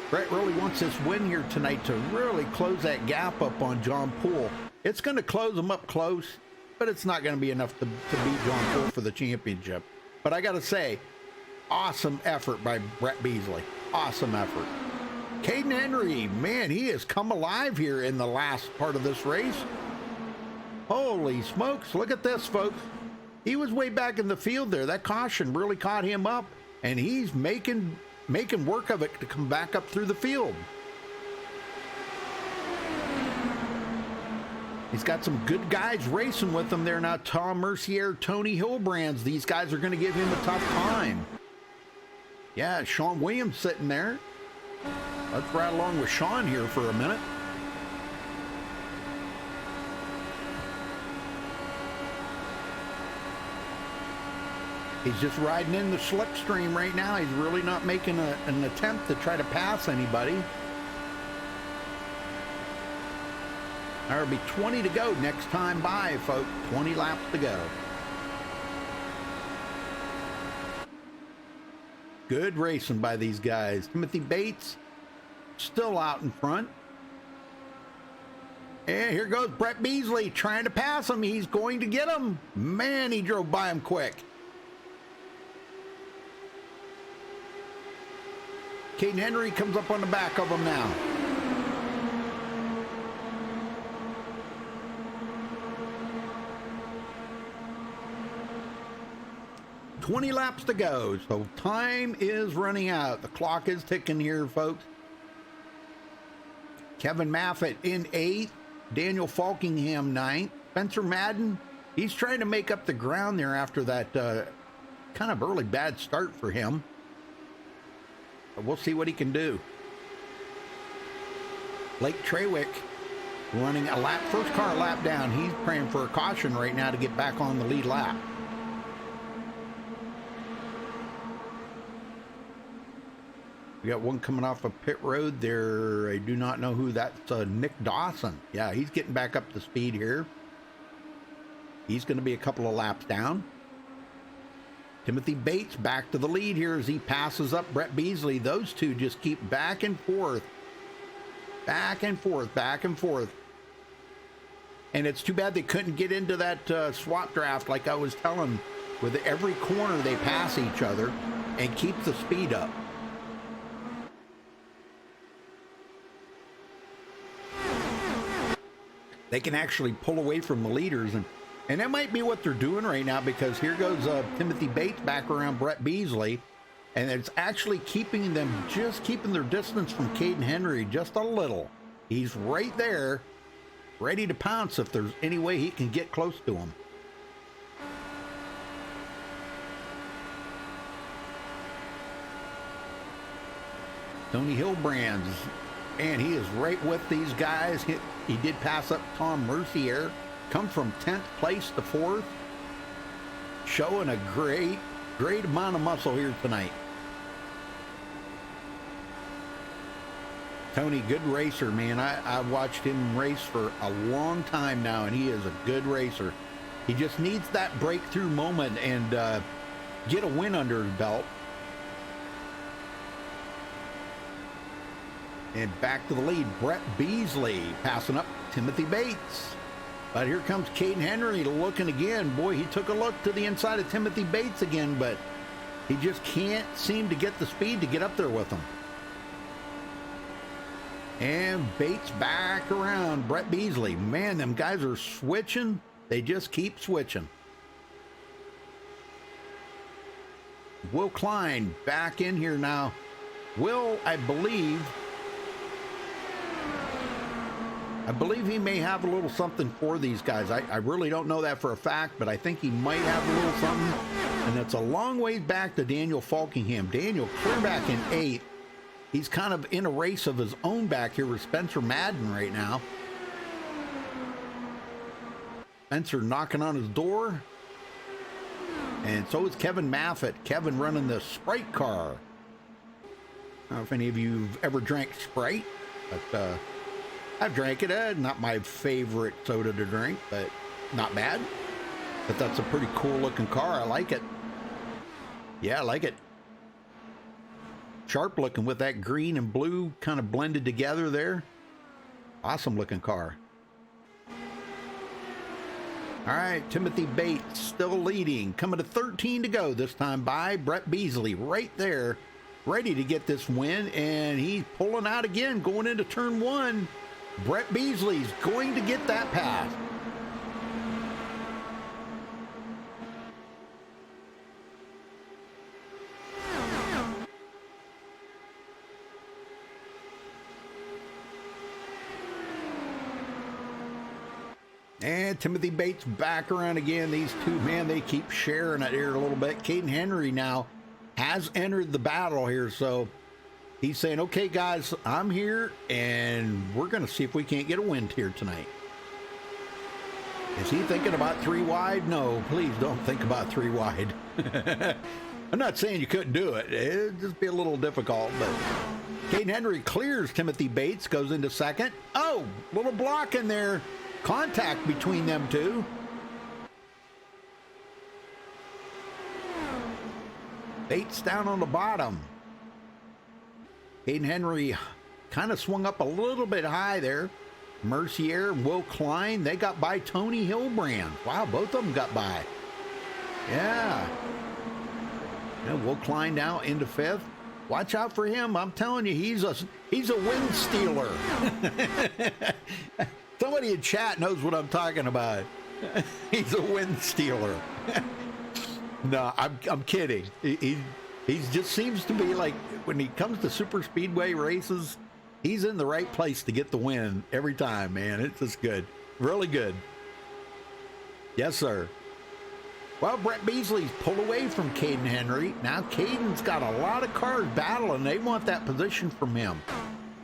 Speaker 1: Brett really wants this win here tonight to really close that gap up on John Poole. It's going to close him up close, but it's not going to be enough to beat John Poole for the championship. But I got to say, awesome effort by Brett Beasley. Awesome effort. Caden Henry, man, he has come alive here in the last part of this race. Holy smokes, look at this, folks. He was way back in the field there. That caution really caught him up, and he's making work of it to come back up through the field. He's got some good guys racing with him there now. Tom Mercier, Tony Hillbrands. These guys are going to give him a tough time. Yeah, Sean Williams sitting there. Let's ride along with Sean here for a minute. He's just riding in the slipstream right now. He's really not making an attempt to try to pass anybody. There'll be 20 to go next time by, folks. 20 laps to go. Good racing by these guys. Timothy Bates still out in front. And here goes Brett Beasley trying to pass him. He's going to get him. Man, he drove by him quick. Caden Henry comes up on the back of him now. "20 laps to go, so time is running out. The clock is ticking here, folks. Kevin Maffett in 8th. Daniel Falkingham 9th. Spencer Madden, he's trying to make up the ground there after that kind of early bad start for him. But we'll see what he can do. Blake Trawick running a lap, first car lap down. He's praying for a caution right now to get back on the lead lap. We got one coming off of pit road there. I do not know who that's. Nick Dawson. Yeah, he's getting back up to speed here. He's going to be a couple of laps down. Timothy Bates back to the lead here as he passes up Brett Beasley. Those two just keep back and forth. Back and forth, back and forth. And it's too bad they couldn't get into that swap draft like I was telling. With every corner they pass each other and keep the speed up. They can actually pull away from the leaders, and that might be what they're doing right now, because here goes Timothy Bates back around Brett Beasley, and it's actually keeping them, just keeping their distance from Caden Henry just a little. He's right there, ready to pounce if there's any way he can get close to him. Tony Hillbrands, and he is right with these guys. He did pass up Tom Mercier, come from 10th place to 4th, showing a great amount of muscle here tonight. Tony, good racer, man. I've watched him race for a long time now, and he is a good racer. He just needs that breakthrough moment and get a win under his belt. And back to the lead, Brett Beasley passing up Timothy Bates. But here comes Caden Henry looking again. Boy, he took a look to the inside of Timothy Bates again, but he just can't seem to get the speed to get up there with him. And Bates back around Brett Beasley. Man, them guys are switching. They just keep switching. Will Klein back in here now Will, I believe he may have a little something for these guys. I really don't know that for a fact, but I think he might have a little something. And it's a long ways back to Daniel Falkingham. Daniel clear back in 8th. He's kind of in a race of his own back here with Spencer Madden right now. Spencer knocking on his door. And so is Kevin Maffett. Kevin running the Sprite car. I don't know if any of you have ever drank Sprite, but I've drank it. Not my favorite soda to drink, but not bad. But that's a pretty cool looking car. I like it. Yeah, I like it. Sharp looking with that green and blue kind of blended together there. Awesome looking car. All right, Timothy Bates still leading. Coming to 13 to go this time by Brett Beasley right there, ready to get this win. And he's pulling out again, going into turn 1. Brett Beasley's going to get that pass. And Timothy Bates back around again. These two, man, they keep sharing it here a little bit. Caden Henry now has entered the battle here, so he's saying, okay, guys, I'm here, and we're going to see if we can't get a win here tonight. Is he thinking about 3 wide? No, please don't think about 3 wide. I'm not saying you couldn't do it. It'd just be a little difficult, but Caden Henry clears Timothy Bates, goes into 2nd. Oh, little block in there. Contact between them two. Bates down on the bottom. Caden Henry kind of swung up a little bit high there. Mercier and Will Klein, they got by Tony Hilbrand. Wow, both of them got by. Yeah. And Will Klein now into 5th. Watch out for him. I'm telling you, he's a wind stealer. Somebody in chat knows what I'm talking about. He's a wind stealer. No, I'm kidding. He just seems to be like, when he comes to super speedway races, he's in the right place to get the win every time, man. It's just good. Really good. Yes, sir. Well, Brett Beasley's pulled away from Caden Henry. Now Caden's got a lot of cars battling. They want that position from him.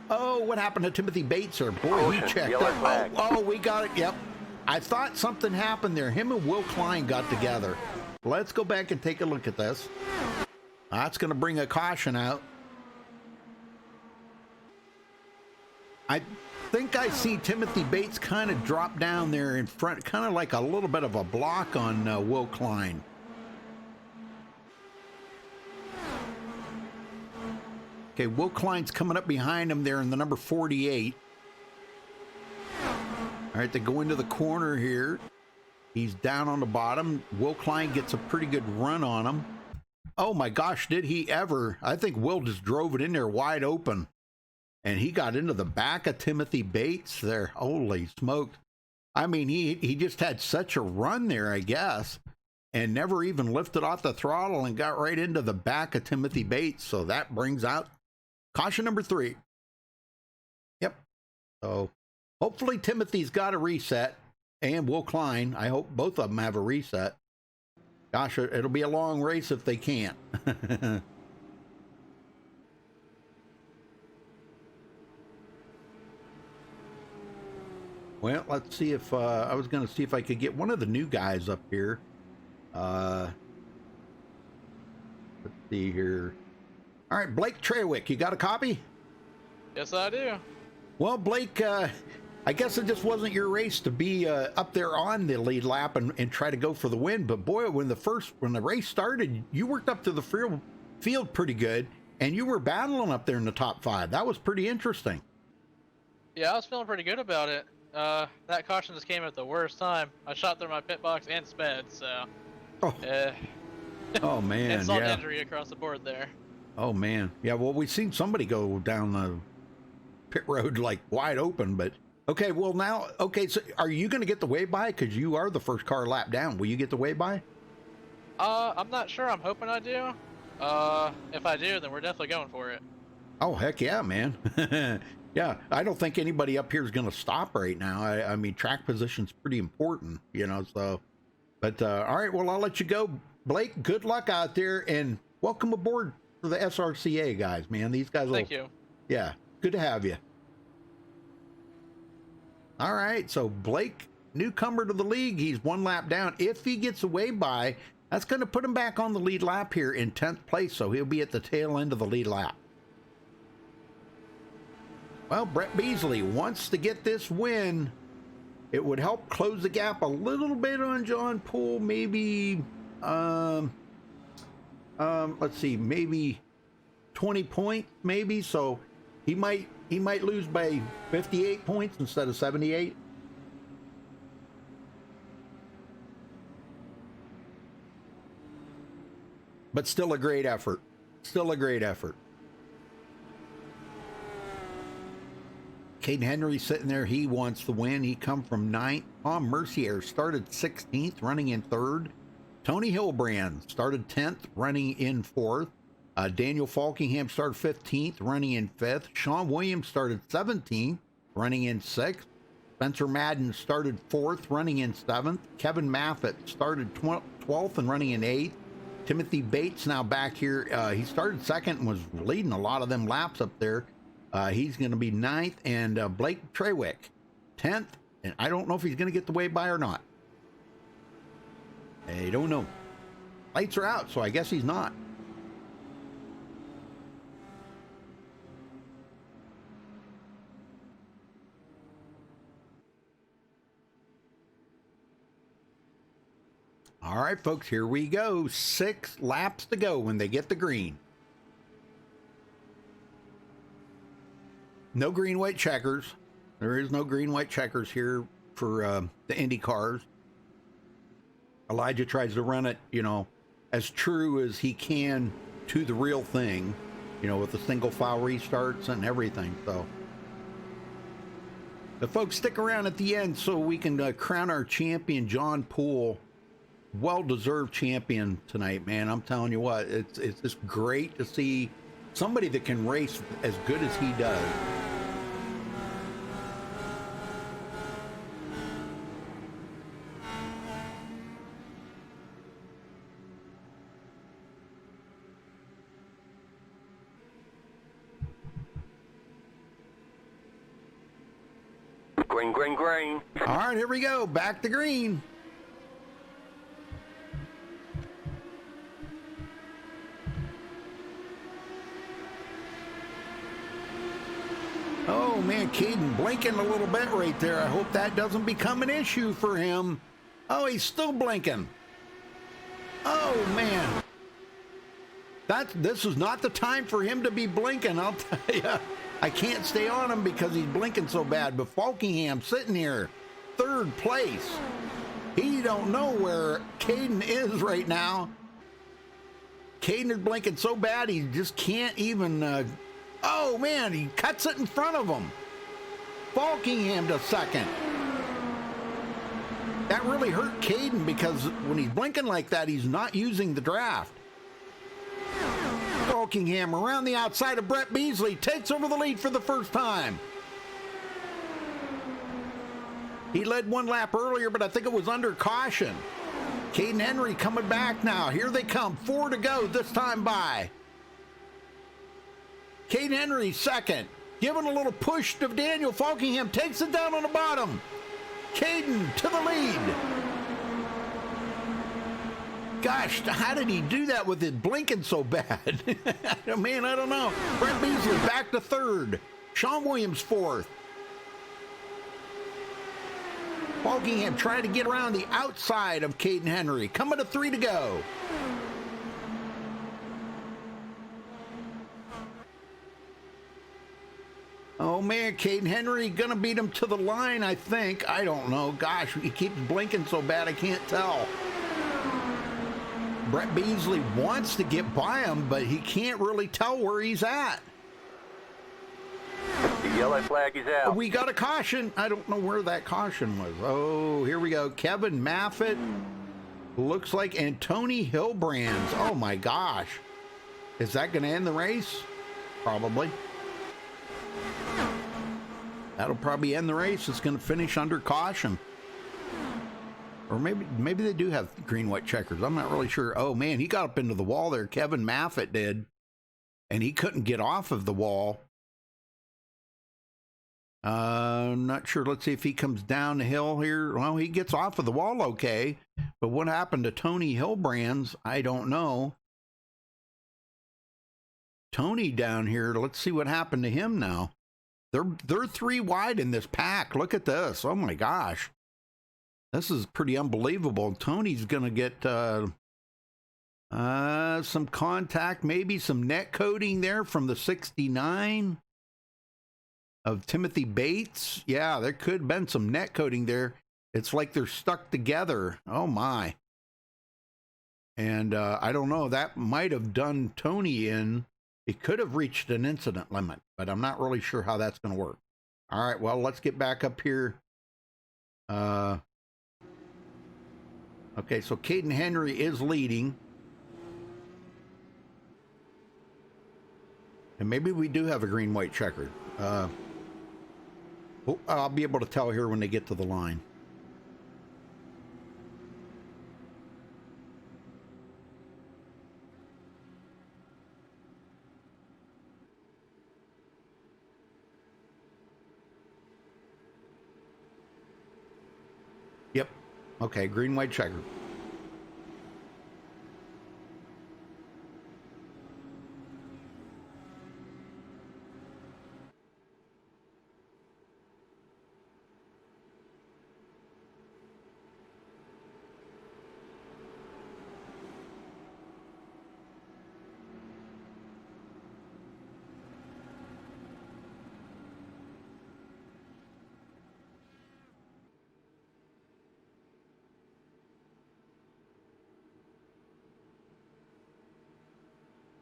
Speaker 1: Oh, what happened to Timothy Bates there? Boy, he checked up. Oh, we got it. Yep. I thought something happened there. Him and Will Klein got together. Let's go back and take a look at this. That's going to bring a caution out. I think I see Timothy Bates kind of drop down there in front, kind of like a little bit of a block on Will Klein. Okay, Will Klein's coming up behind him there in the number 48. All right, they go into the corner here. He's down on the bottom. Will Klein gets a pretty good run on him. Oh my gosh, did he ever? I think Will just drove it in there wide open. And he got into the back of Timothy Bates there. Holy smokes. I mean, he just had such a run there, I guess. And never even lifted off the throttle and got right into the back of Timothy Bates. So that brings out caution number 3. Yep. So hopefully Timothy's got a reset. And Will Klein. I hope both of them have a reset. Gosh, it'll be a long race if they can't. Well, let's see if I was going to see if I could get one of the new guys up here. Let's see here. All right, Blake Trewick, you got a copy?
Speaker 5: Yes, I do.
Speaker 1: Well, Blake, I guess it just wasn't your race to be up there on the lead lap and try to go for the win. But boy, when the race started, you worked up to the field pretty good, and you were battling up there in the top 5. That was pretty interesting.
Speaker 5: Yeah, I was feeling pretty good about it. That caution just came at the worst time. I shot through my pit box and sped, so.
Speaker 1: Oh, oh man,
Speaker 5: insult
Speaker 1: yeah.
Speaker 5: injury across the board there.
Speaker 1: Oh man, yeah. Well, we've seen somebody go down the pit road like wide open, but okay. Well, now, okay. So, are you going to get the wave by? Because you are the first car lap down. Will you get the wave by?
Speaker 5: I'm not sure. I'm hoping I do. If I do, then we're definitely going for it.
Speaker 1: Oh, heck yeah, man. Yeah, I don't think anybody up here is going to stop right now. I mean, track position's pretty important, you know, so. But, all right, well, I'll let you go. Blake, good luck out there, and welcome aboard for the SRCA, guys, man. These guys will...
Speaker 5: Thank you.
Speaker 1: Yeah, good to have you. All right, so Blake, newcomer to the league, he's one lap down. If he gets away by, that's going to put him back on the lead lap here in 10th place, so he'll be at the tail end of the lead lap. Well, Brett Beasley wants to get this win. It would help close the gap a little bit on John Poole, maybe, let's see, maybe 20 points, maybe. So he might lose by 58 points instead of 78. But still a great effort. Still a great effort. Caden Henry sitting there. He wants the win. He come from 9th. Tom Mercier started 16th, running in 3rd. Tony Hilbrand started 10th, running in 4th. Daniel Falkingham started 15th, running in 5th. Sean Williams started 17th, running in 6th. Spencer Madden started 4th, running in 7th. Kevin Maffett started 12th and running in 8th. Timothy Bates now back here. He started 2nd and was leading a lot of them laps up there. He's going to be 9th, and Blake Trewick 10th, and I don't know if he's going to get the way by or not. I don't know. Lights are out, so I guess he's not. All right, folks, here we go. 6 laps to go when they get the green. No green, white checkers. There is no green, white checkers here for the Indy cars. Elijah tries to run it, you know, as true as he can to the real thing, you know, with the single file restarts and everything. So, but folks, stick around at the end so we can crown our champion, John Poole. Well-deserved champion tonight, man. I'm telling you what, it's just great to see somebody that can race as good as he does.
Speaker 3: Green, green, green.
Speaker 1: All right, here we go. Back to green. Oh, man, Caden blinking a little bit right there. I hope that doesn't become an issue for him. Oh, he's still blinking. Oh, man. This is not the time for him to be blinking, I'll tell you. I can't stay on him because he's blinking so bad. But Falkingham sitting here, 3rd place. He don't know where Caden is right now. Caden is blinking so bad he just can't even... oh, man, he cuts it in front of him. Falkingham to 2nd. That really hurt Caden because when he's blinking like that, he's not using the draft. Falkingham around the outside of Brett Beasley takes over the lead for the first time. He led 1 lap earlier, but I think it was under caution. Caden Henry coming back now. Here they come. 4 to go this time by. Caden Henry 2nd. Giving a little push to Daniel Falkingham. Takes it down on the bottom. Caden to the lead. Gosh, how did he do that with it blinking so bad? Man, I don't know. Brett Beasley back to 3rd. Sean Williams 4th. Falkingham trying to get around the outside of Caden Henry. Coming to 3 to go. Oh, man, Caden Henry gonna beat him to the line, I think. I don't know. Gosh, he keeps blinking so bad I can't tell. Brett Beasley wants to get by him, but he can't really tell where he's at.
Speaker 3: The yellow flag is out.
Speaker 1: We got a caution. I don't know where that caution was. Oh, here we go. Kevin Maffett. Looks like Tony Hilbrands. Oh, my gosh. Is that going to end the race? Probably. That'll probably end the race. It's going to finish under caution. Or maybe they do have green, white checkers. I'm not really sure. Oh, man, he got up into the wall there. Kevin Maffitt did. And he couldn't get off of the wall. I'm not sure. Let's see if he comes down the hill here. Well, he gets off of the wall okay. But what happened to Tony Hilbrands, I don't know. Tony down here, let's see what happened to him now. They're 3 wide in this pack. Look at this. Oh, my gosh. This is pretty unbelievable. Tony's going to get some contact, maybe some net coating there from the 69 of Timothy Bates. Yeah, there could have been some net coating there. It's like they're stuck together. Oh, my. And I don't know. That might have done Tony in. It could have reached an incident limit, but I'm not really sure how that's going to work. All right, well, let's get back up here. Okay, so Caden Henry is leading. And maybe we do have a green-white checkered. I'll be able to tell here when they get to the line. Yep. Okay, green, white, checker.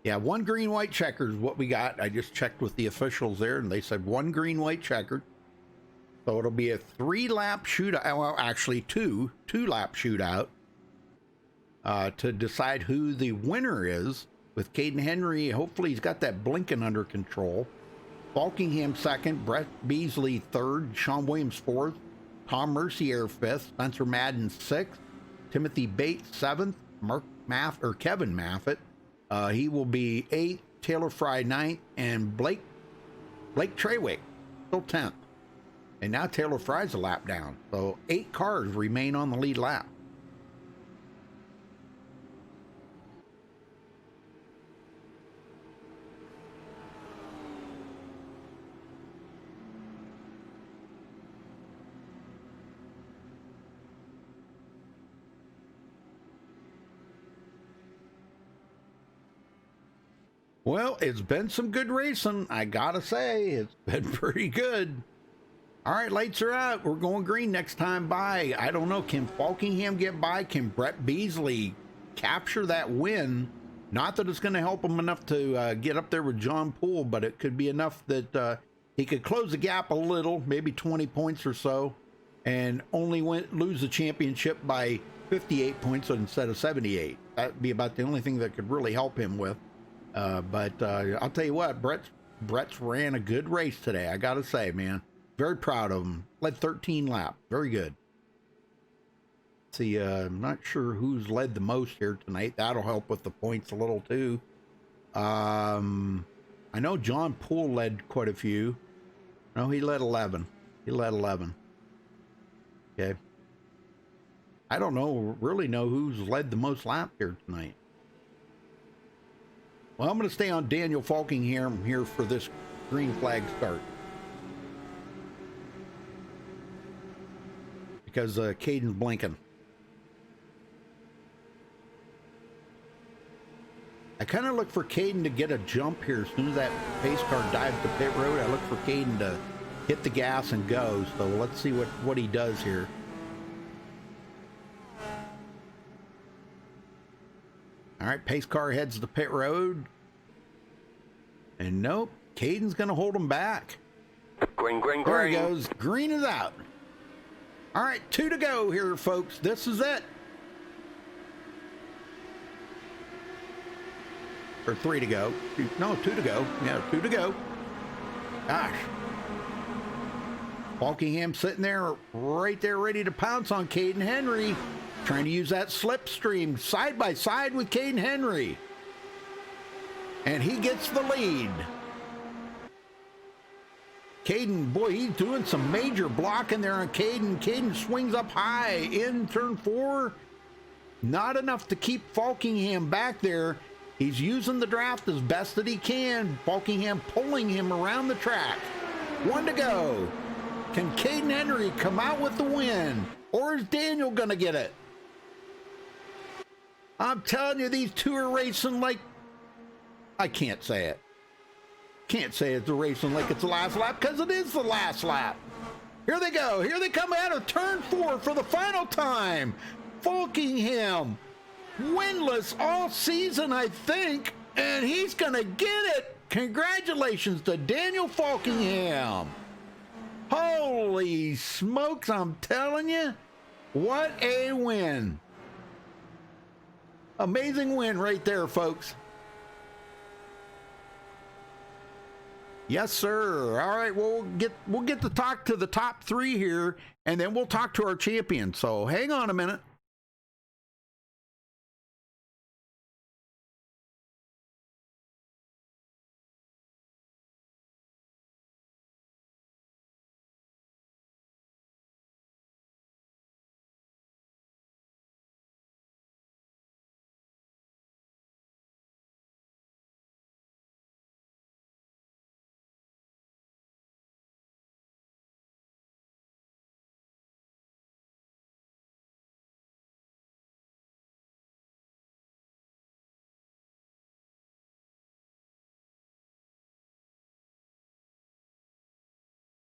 Speaker 1: Yeah, 1 green, white checker is what we got. I just checked with the officials there, and they said 1 green, white checker. So it'll be a 3-lap shootout. Well, actually, two-lap shootout to decide who the winner is. With Caden Henry, hopefully he's got that blinking under control. Falkingham second, Brett Beasley third, Sean Williams fourth, Tom Mercier fifth, Spencer Madden sixth, Timothy Bates seventh, Kevin Maffitt. He will be 8th, Taylor Fry 9th, and Blake Treywick still 10th. And now Taylor Fry's a lap down. So 8 cars remain on the lead lap. Well, it's been some good racing. I gotta say, it's been pretty good. All right, lights are out. We're going green next time by. I don't know. Can Falkingham get by? Can Brett Beasley capture that win? Not that it's going to help him enough to get up there with John Poole, but it could be enough that he could close the gap a little, maybe 20 points or so, and only lose the championship by 58 points instead of 78. That'd be about the only thing that could really help him with. But I'll tell you what, Brett's ran a good race today. I got to say, man, very proud of him. Led 13 laps. Very good. See, I'm not sure who's led the most here tonight. That'll help with the points a little too. I know John Poole led quite a few. No, he led 11. He led 11. Okay. I don't really know who's led the most laps here tonight. Well, I'm going to stay on Daniel Falkingham here for this green flag start. Because Caden's blinking. I kind of look for Caden to get a jump here. As soon as that pace car dives the pit road, I look for Caden to hit the gas and go. So let's see what he does here. All right, pace car heads to pit road. And nope, Caden's going to hold him back.
Speaker 3: Green, green,
Speaker 1: There he
Speaker 3: green.
Speaker 1: goes. Green is out. All right, 2 to go here, folks. This is it. Or 3 to go. No, 2 to go. Yeah, 2 to go. Gosh. Falkingham sitting there, right there, ready to pounce on Caden Henry, trying to use that slipstream side by side with Caden Henry. And he gets the lead. Caden, boy, he's doing some major blocking there on Caden. Caden swings up high in turn 4. Not enough to keep Falkingham back there. He's using the draft as best that he can. Falkingham pulling him around the track. 1 to go. Can Caden Henry come out with the win? Or is Daniel going to get it? I'm telling you, these two are racing like... I can't say it. Can't say it's racing like it's the last lap, because it is the last lap. Here they go. Here they come out of turn 4 for the final time. Falkingham, winless all season, I think, and he's going to get it. Congratulations to Daniel Falkingham. Holy smokes, I'm telling you, what a win. Amazing win right there, folks. Yes, sir. All right, well, we'll get to talk to the top 3 here, and then we'll talk to our champion. So hang on a minute.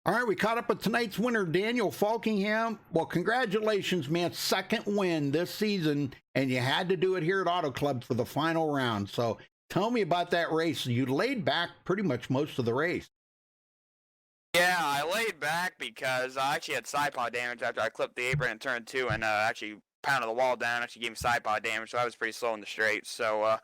Speaker 1: All right, we caught up with tonight's winner, Daniel Falkingham. Well, congratulations, man. 2nd win this season, and you had to do it here at Auto Club for the final round. So tell me about that race. You laid back pretty much most of the race.
Speaker 6: Yeah, I laid back because I actually had side pod damage after I clipped the apron in turn 2 and actually pounded the wall down. Actually gave me side pod damage, so I was pretty slow in the straight. So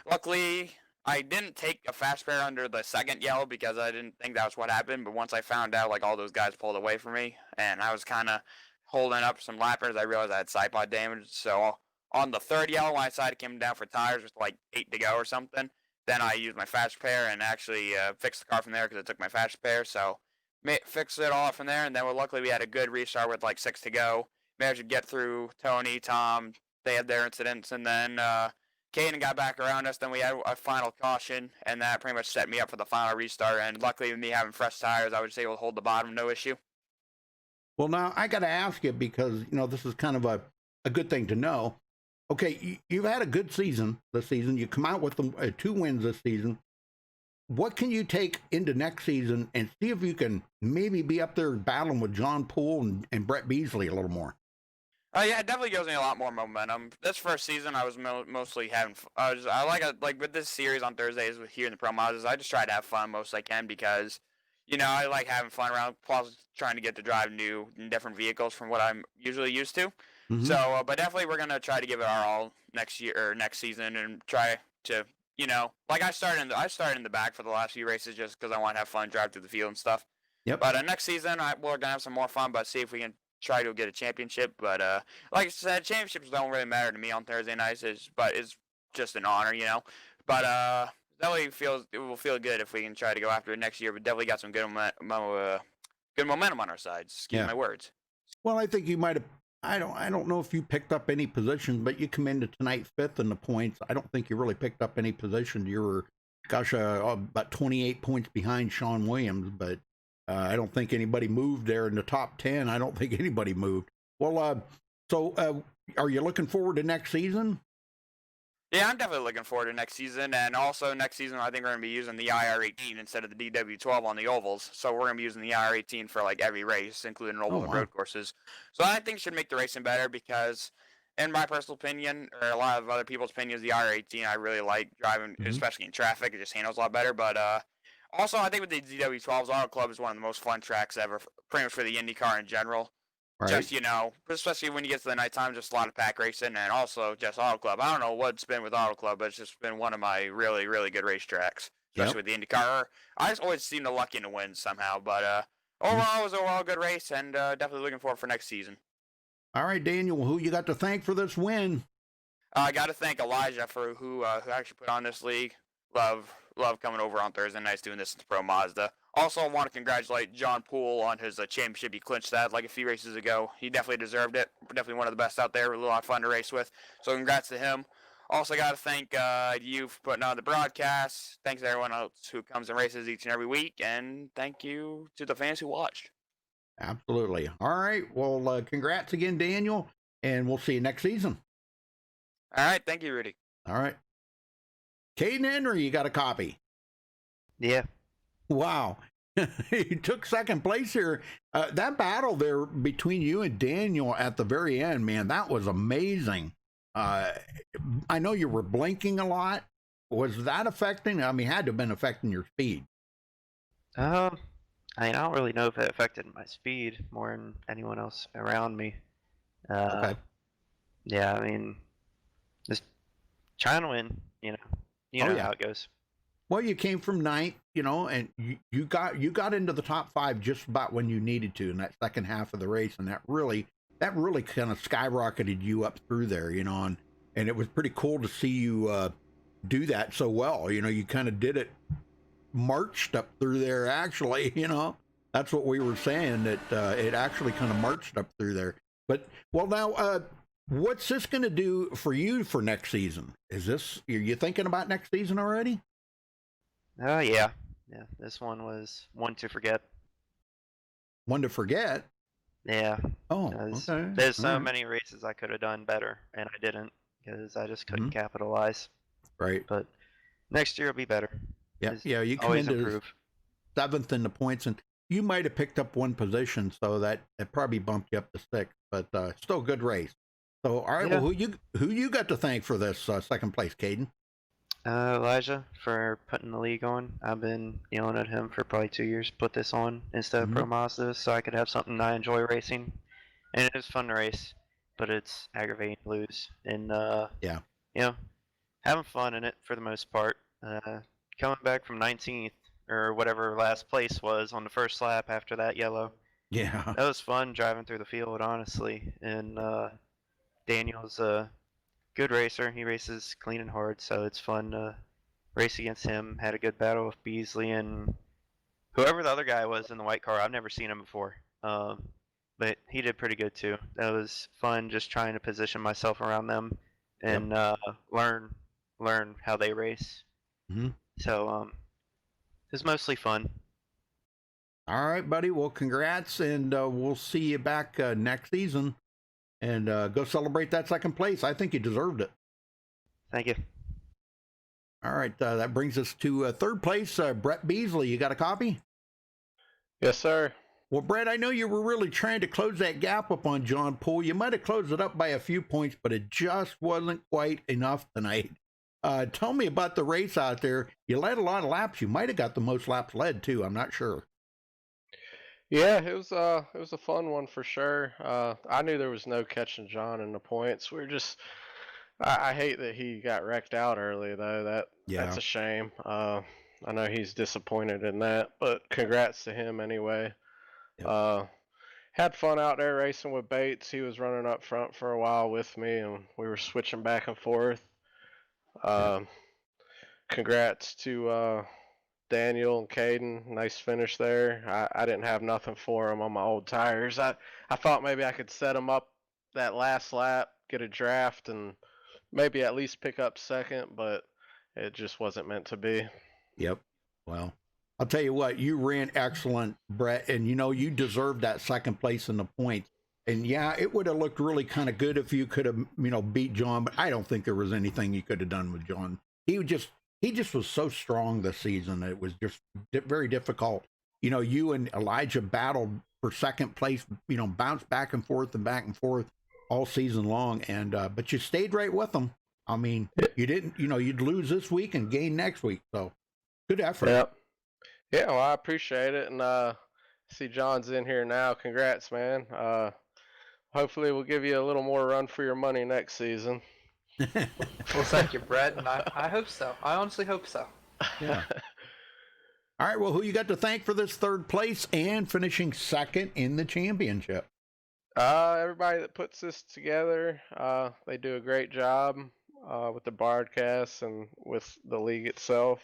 Speaker 6: luckily, I didn't take a fast pair under the second yellow because I didn't think that was what happened. But once I found out, like, all those guys pulled away from me, and I was kind of holding up some lappers, I realized I had side pod damage. So on the third yellow, when I decided to come down for tires with like 8 to go or something, then I used my fast pair and actually fixed the car from there because I took my fast pair. So fixed it all from there, and then luckily we had a good restart with like 6 to go. Managed to get through Tony, Tom. They had their incidents, and then Caden got back around us. Then we had a final caution, and that pretty much set me up for the final restart. And luckily, with me having fresh tires, I was able to hold the bottom, no issue.
Speaker 1: Well, now I got to ask you, because this is kind of a good thing to know. Okay, you've had a good season this season. You come out with 2 wins this season. What can you take into next season and see if you can maybe be up there battling with John Poole and Brett Beasley a little more?
Speaker 6: Yeah, it definitely gives me a lot more momentum. This first season, I was mostly having. I like with this series on Thursdays here in the Pro Mods. I just try to have fun most I can because, I like having fun around. Plus, trying to get to drive new and different vehicles from what I'm usually used to. Mm-hmm. So, but definitely we're gonna try to give it our all next year or next season and try to, like I started in the back for the last few races just because I want to have fun, drive through the field and stuff.
Speaker 1: Yep.
Speaker 6: But next season, we're gonna have some more fun, but see if we can try to get a championship. But like I said, championships don't really matter to me on Thursday nights. But it's just an honor, But definitely it will feel good if we can try to go after it next year. But definitely got some good momentum on our side. Excuse my words.
Speaker 1: Well, I think you might have. I don't know if you picked up any position, but you come into tonight 5th in the points. I don't think you really picked up any position. You were, about 28 points behind Sean Williams, but I don't think anybody moved there in the top 10. I don't think anybody moved. Well, so are you looking forward to next season?
Speaker 6: Yeah, I'm definitely looking forward to next season. And also next season, I think we're going to be using the IR18 instead of the DW12 on the ovals. So we're going to be using the IR18 for like every race, including oval and road courses. So I think it should make the racing better because, in my personal opinion, or a lot of other people's opinions, the IR18 I really like driving, especially in traffic. It just handles a lot better. But also, I think with the DW12s, Auto Club is one of the most fun tracks ever, pretty much for the IndyCar in general. Right. Just, especially when you get to the nighttime, just a lot of pack racing, and also just Auto Club. I don't know what's been with Auto Club, but it's just been one of my really, really good racetracks, especially with the IndyCar. I just always seem to lucky to win somehow, but Overall, it was a good race, and definitely looking forward for next season.
Speaker 1: All right, Daniel, who you got to thank for this win?
Speaker 6: I got to thank Elijah for who actually put on this league. Love coming over on Thursday nights doing this in Pro Mazda. Also, I want to congratulate John Poole on his championship. He clinched that like a few races ago. He definitely deserved it. Definitely one of the best out there. A lot of fun to race with. So congrats to him. Also, got to thank you for putting on the broadcast. Thanks to everyone else who comes and races each and every week. And thank you to the fans who watched.
Speaker 1: Absolutely. All right. Well, congrats again, Daniel, and we'll see you next season.
Speaker 6: All right. Thank you, Rudy.
Speaker 1: All right. Caden Henry, you got a copy.
Speaker 7: Yeah.
Speaker 1: Wow. You took second place here. That battle there between you and Daniel at the very end, man, that was amazing. I know you were blinking a lot. Was that affecting? I mean, had to have been affecting your speed.
Speaker 7: I don't really know if it affected my speed more than anyone else around me.
Speaker 1: Okay.
Speaker 7: Yeah, I mean, just trying to win, you know how it goes.
Speaker 1: Well, you came from ninth, and you got into the top 5 just about when you needed to in that second half of the race, and that really kind of skyrocketed you up through there, and it was pretty cool to see you do that so well. You kind of did it, marched up through there. Actually, that's what we were saying, that it actually kind of marched up through there. But well, now what's this going to do for you for next season? Are you thinking about next season already?
Speaker 7: Oh, yeah. Yeah, this one was one to forget.
Speaker 1: One to forget?
Speaker 7: Yeah.
Speaker 1: Oh, okay.
Speaker 7: There's so many races I could have done better, and I didn't, because I just couldn't capitalize.
Speaker 1: Right.
Speaker 7: But next year will be better.
Speaker 1: Yeah, you come
Speaker 7: always
Speaker 1: into
Speaker 7: improve.
Speaker 1: 7th in the points, and you might have picked up 1 position, so that probably bumped you up to 6th, but still good race. So, all right,
Speaker 7: Yeah.
Speaker 1: well, who you got to thank for this second place, Caden?
Speaker 7: Elijah, for putting the league on. I've been yelling at him for probably 2 years. Put this on instead of Pro Mazda, so I could have something I enjoy racing. And it is fun to race, but it's aggravating to lose. And having fun in it for the most part. Coming back from 19th or whatever last place was on the first lap after that yellow.
Speaker 1: Yeah,
Speaker 7: that was fun driving through the field, honestly. And Daniel's a good racer. He races clean and hard, so it's fun to race against him. Had a good battle with Beasley and whoever the other guy was in the white car. I've never seen him before, but he did pretty good too. That was fun, just trying to position myself around them and learn how they race. So it was mostly fun.
Speaker 1: All right, buddy. Well, congrats, and we'll see you back next season. And go celebrate that second place. I think you deserved it.
Speaker 7: Thank you.
Speaker 1: All right, that brings us to third place. Brett Beasley, you got a copy?
Speaker 8: Yes, sir.
Speaker 1: Well, Brett, I know you were really trying to close that gap up on John Poole. You might have closed it up by a few points, but it just wasn't quite enough tonight. Tell me about the race out there. You led a lot of laps. You might have got the most laps led, too. I'm not sure.
Speaker 8: Yeah, it was a fun one for sure. I knew there was no catching John in the points. I hate that he got wrecked out early though. That's a shame. I know he's disappointed in that, but congrats to him anyway. Yep. Had fun out there racing with Bates. He was running up front for a while with me, and we were switching back and forth. Congrats to Daniel and Caden, nice finish there. I didn't have nothing for them on my old tires. I thought maybe I could set them up that last lap, get a draft, and maybe at least pick up second, but it just wasn't meant to be.
Speaker 1: Yep. Well, I'll tell you what, you ran excellent, Brett, and you deserved that second place in the points. And yeah, it would have looked really kind of good if you could have, beat John, but I don't think there was anything you could have done with John. He just was so strong this season. It was just very difficult. You and Elijah battled for second place, bounced back and forth all season long. And, but you stayed right with them. I mean, you didn't, you'd lose this week and gain next week. So good effort.
Speaker 8: Yep. Yeah. Well, I appreciate it. And, see John's in here now. Congrats, man. Hopefully we'll give you a little more run for your money next season.
Speaker 4: Well, thank you, Brett, and I hope so. I honestly hope so.
Speaker 1: Yeah. All right, well, who you got to thank for this third place and finishing second in the championship?
Speaker 8: Everybody that puts this together, they do a great job with the broadcasts and with the league itself.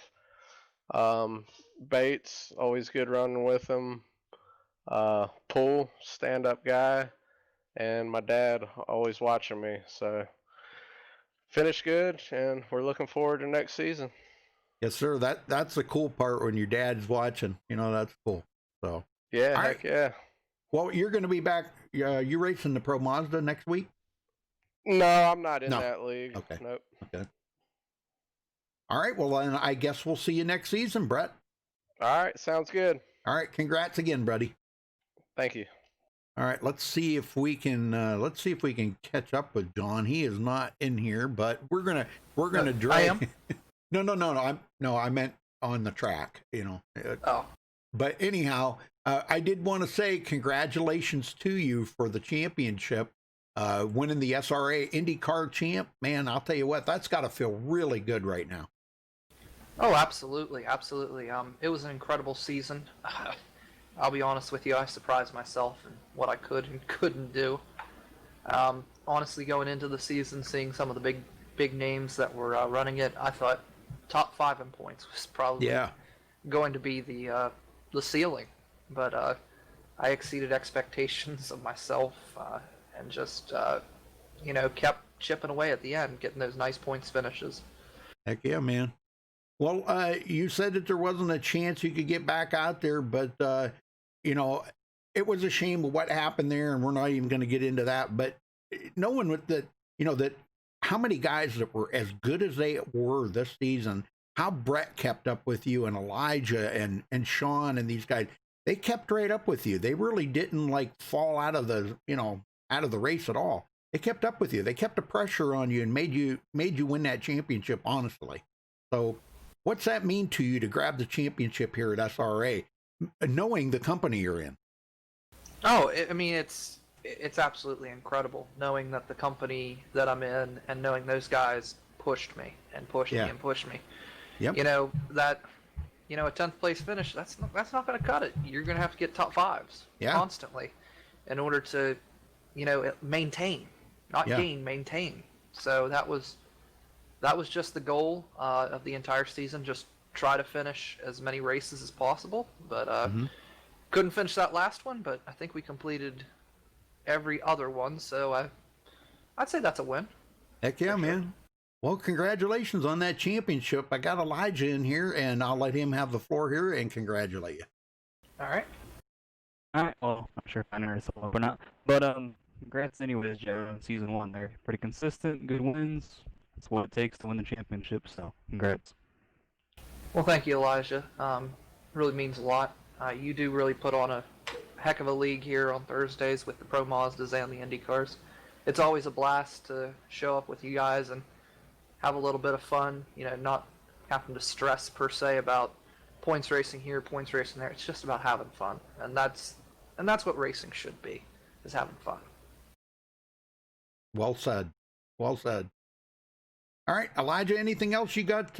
Speaker 8: Bates, always good running with him. Pool, stand-up guy, and my dad always watching me. So finished good, and we're looking forward to next season.
Speaker 1: Yes, sir. That's the cool part when your dad's watching. That's cool. So
Speaker 8: Yeah,
Speaker 1: all
Speaker 8: heck
Speaker 1: right.
Speaker 8: yeah.
Speaker 1: Well, you're going to be back. You racing the Pro Mazda next week?
Speaker 8: No, I'm not in
Speaker 1: No.
Speaker 8: that league.
Speaker 1: Okay.
Speaker 8: Nope.
Speaker 1: Okay. All right. Well, then I guess we'll see you next season, Brett.
Speaker 8: All right, sounds good.
Speaker 1: All right. Congrats again, buddy.
Speaker 8: Thank you.
Speaker 1: All right. Let's see if we can catch up with John. He is not in here, but we're gonna drag.
Speaker 4: I am.
Speaker 1: No. I meant on the track.
Speaker 4: Oh,
Speaker 1: But anyhow, I did want to say congratulations to you for the championship, winning the SRA IndyCar champ. Man, I'll tell you what, that's got to feel really good right now.
Speaker 4: oh, absolutely, absolutely. It was an incredible season. I'll be honest with you, I surprised myself in what I could and couldn't do. Honestly, going into the season, seeing some of the big names that were running it, I thought top 5 in points was probably going to be the ceiling. But I exceeded expectations of myself and just kept chipping away at the end, getting those nice points finishes.
Speaker 1: Heck yeah, man. Well, you said that there wasn't a chance you could get back out there, but it was a shame of what happened there, and we're not even going to get into that. But knowing that how many guys that were as good as they were this season, how Brett kept up with you, and Elijah and Sean and these guys, they kept right up with you. They really didn't fall out of the race at all. They kept up with you. They kept the pressure on you and made you win that championship, honestly. So what's that mean to you to grab the championship here at SRA, knowing the company you're in?
Speaker 4: Oh, it's absolutely incredible knowing that the company that I'm in and knowing those guys pushed me and pushed me and pushed me.
Speaker 1: Yep.
Speaker 4: A 10th place finish, that's not going to cut it. You're going to have to get top 5s constantly in order to, maintain, not gain, maintain. So that was just the goal of the entire season, just try to finish as many races as possible. But couldn't finish that last one, but I think we completed every other one. So I'd say that's a win.
Speaker 1: Heck yeah, man. Well, congratulations on that championship. I got Elijah in here, and I'll let him have the floor here and congratulate you.
Speaker 4: All right.
Speaker 9: All right. Well, I'm sure if I know or not, but congrats anyways, Joe. On season 1, they're pretty consistent, good wins. That's what it takes to win the championship. So, congrats.
Speaker 4: Well, thank you, Elijah. Really means a lot. You do really put on a heck of a league here on Thursdays with the Pro Mazdas and the Indy cars. It's always a blast to show up with you guys and have a little bit of fun, not having to stress per se about points racing here, points racing there. It's just about having fun. And that's what racing should be, is having fun.
Speaker 1: Well said. Well said. All right, Elijah, anything else you got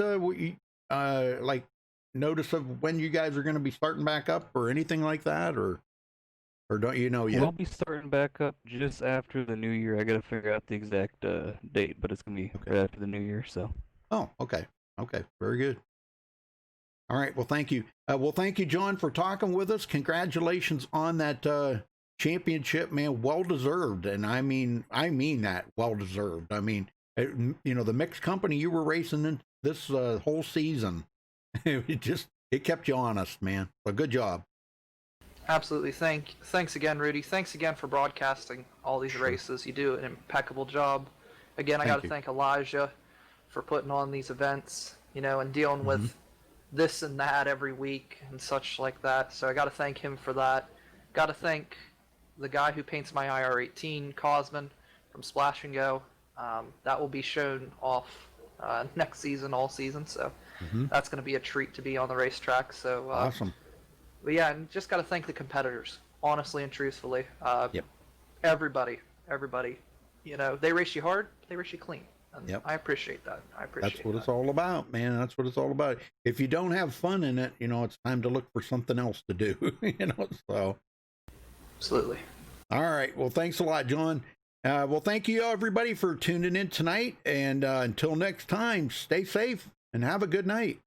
Speaker 1: notice of when you guys are going to be starting back up or anything like that, or don't you know yet?
Speaker 9: We'll be starting back up just after the new year. I got to figure out the exact date, but it's going to be right after the new year. So.
Speaker 1: Oh, okay. Okay, very good. All right, well, thank you. Thank you, John, for talking with us. Congratulations on that championship, man. Well deserved, and I mean that, well deserved. I mean, the mixed company you were racing in this whole season, it kept you honest, man. So good job.
Speaker 4: Absolutely. Thanks again, Rudy. Thanks again for broadcasting all these races. You do an impeccable job. Again, I got to thank Elijah for putting on these events, and dealing with this and that every week and such like that. So I got to thank him for that. Got to thank the guy who paints my IR-18, Cosman from Splash and Go. That will be shown off next season, all season. So that's going to be a treat to be on the racetrack. So
Speaker 1: awesome.
Speaker 4: But yeah, and just got to thank the competitors, honestly and truthfully. Everybody, they race you hard, they race you clean. And
Speaker 1: Yep.
Speaker 4: I appreciate that.
Speaker 1: That's what it's all about, man. That's what it's all about. If you don't have fun in it, it's time to look for something else to do. So.
Speaker 4: Absolutely.
Speaker 1: All right. Well, thanks a lot, John. Well, thank you everybody for tuning in tonight. And until next time, stay safe and have a good night.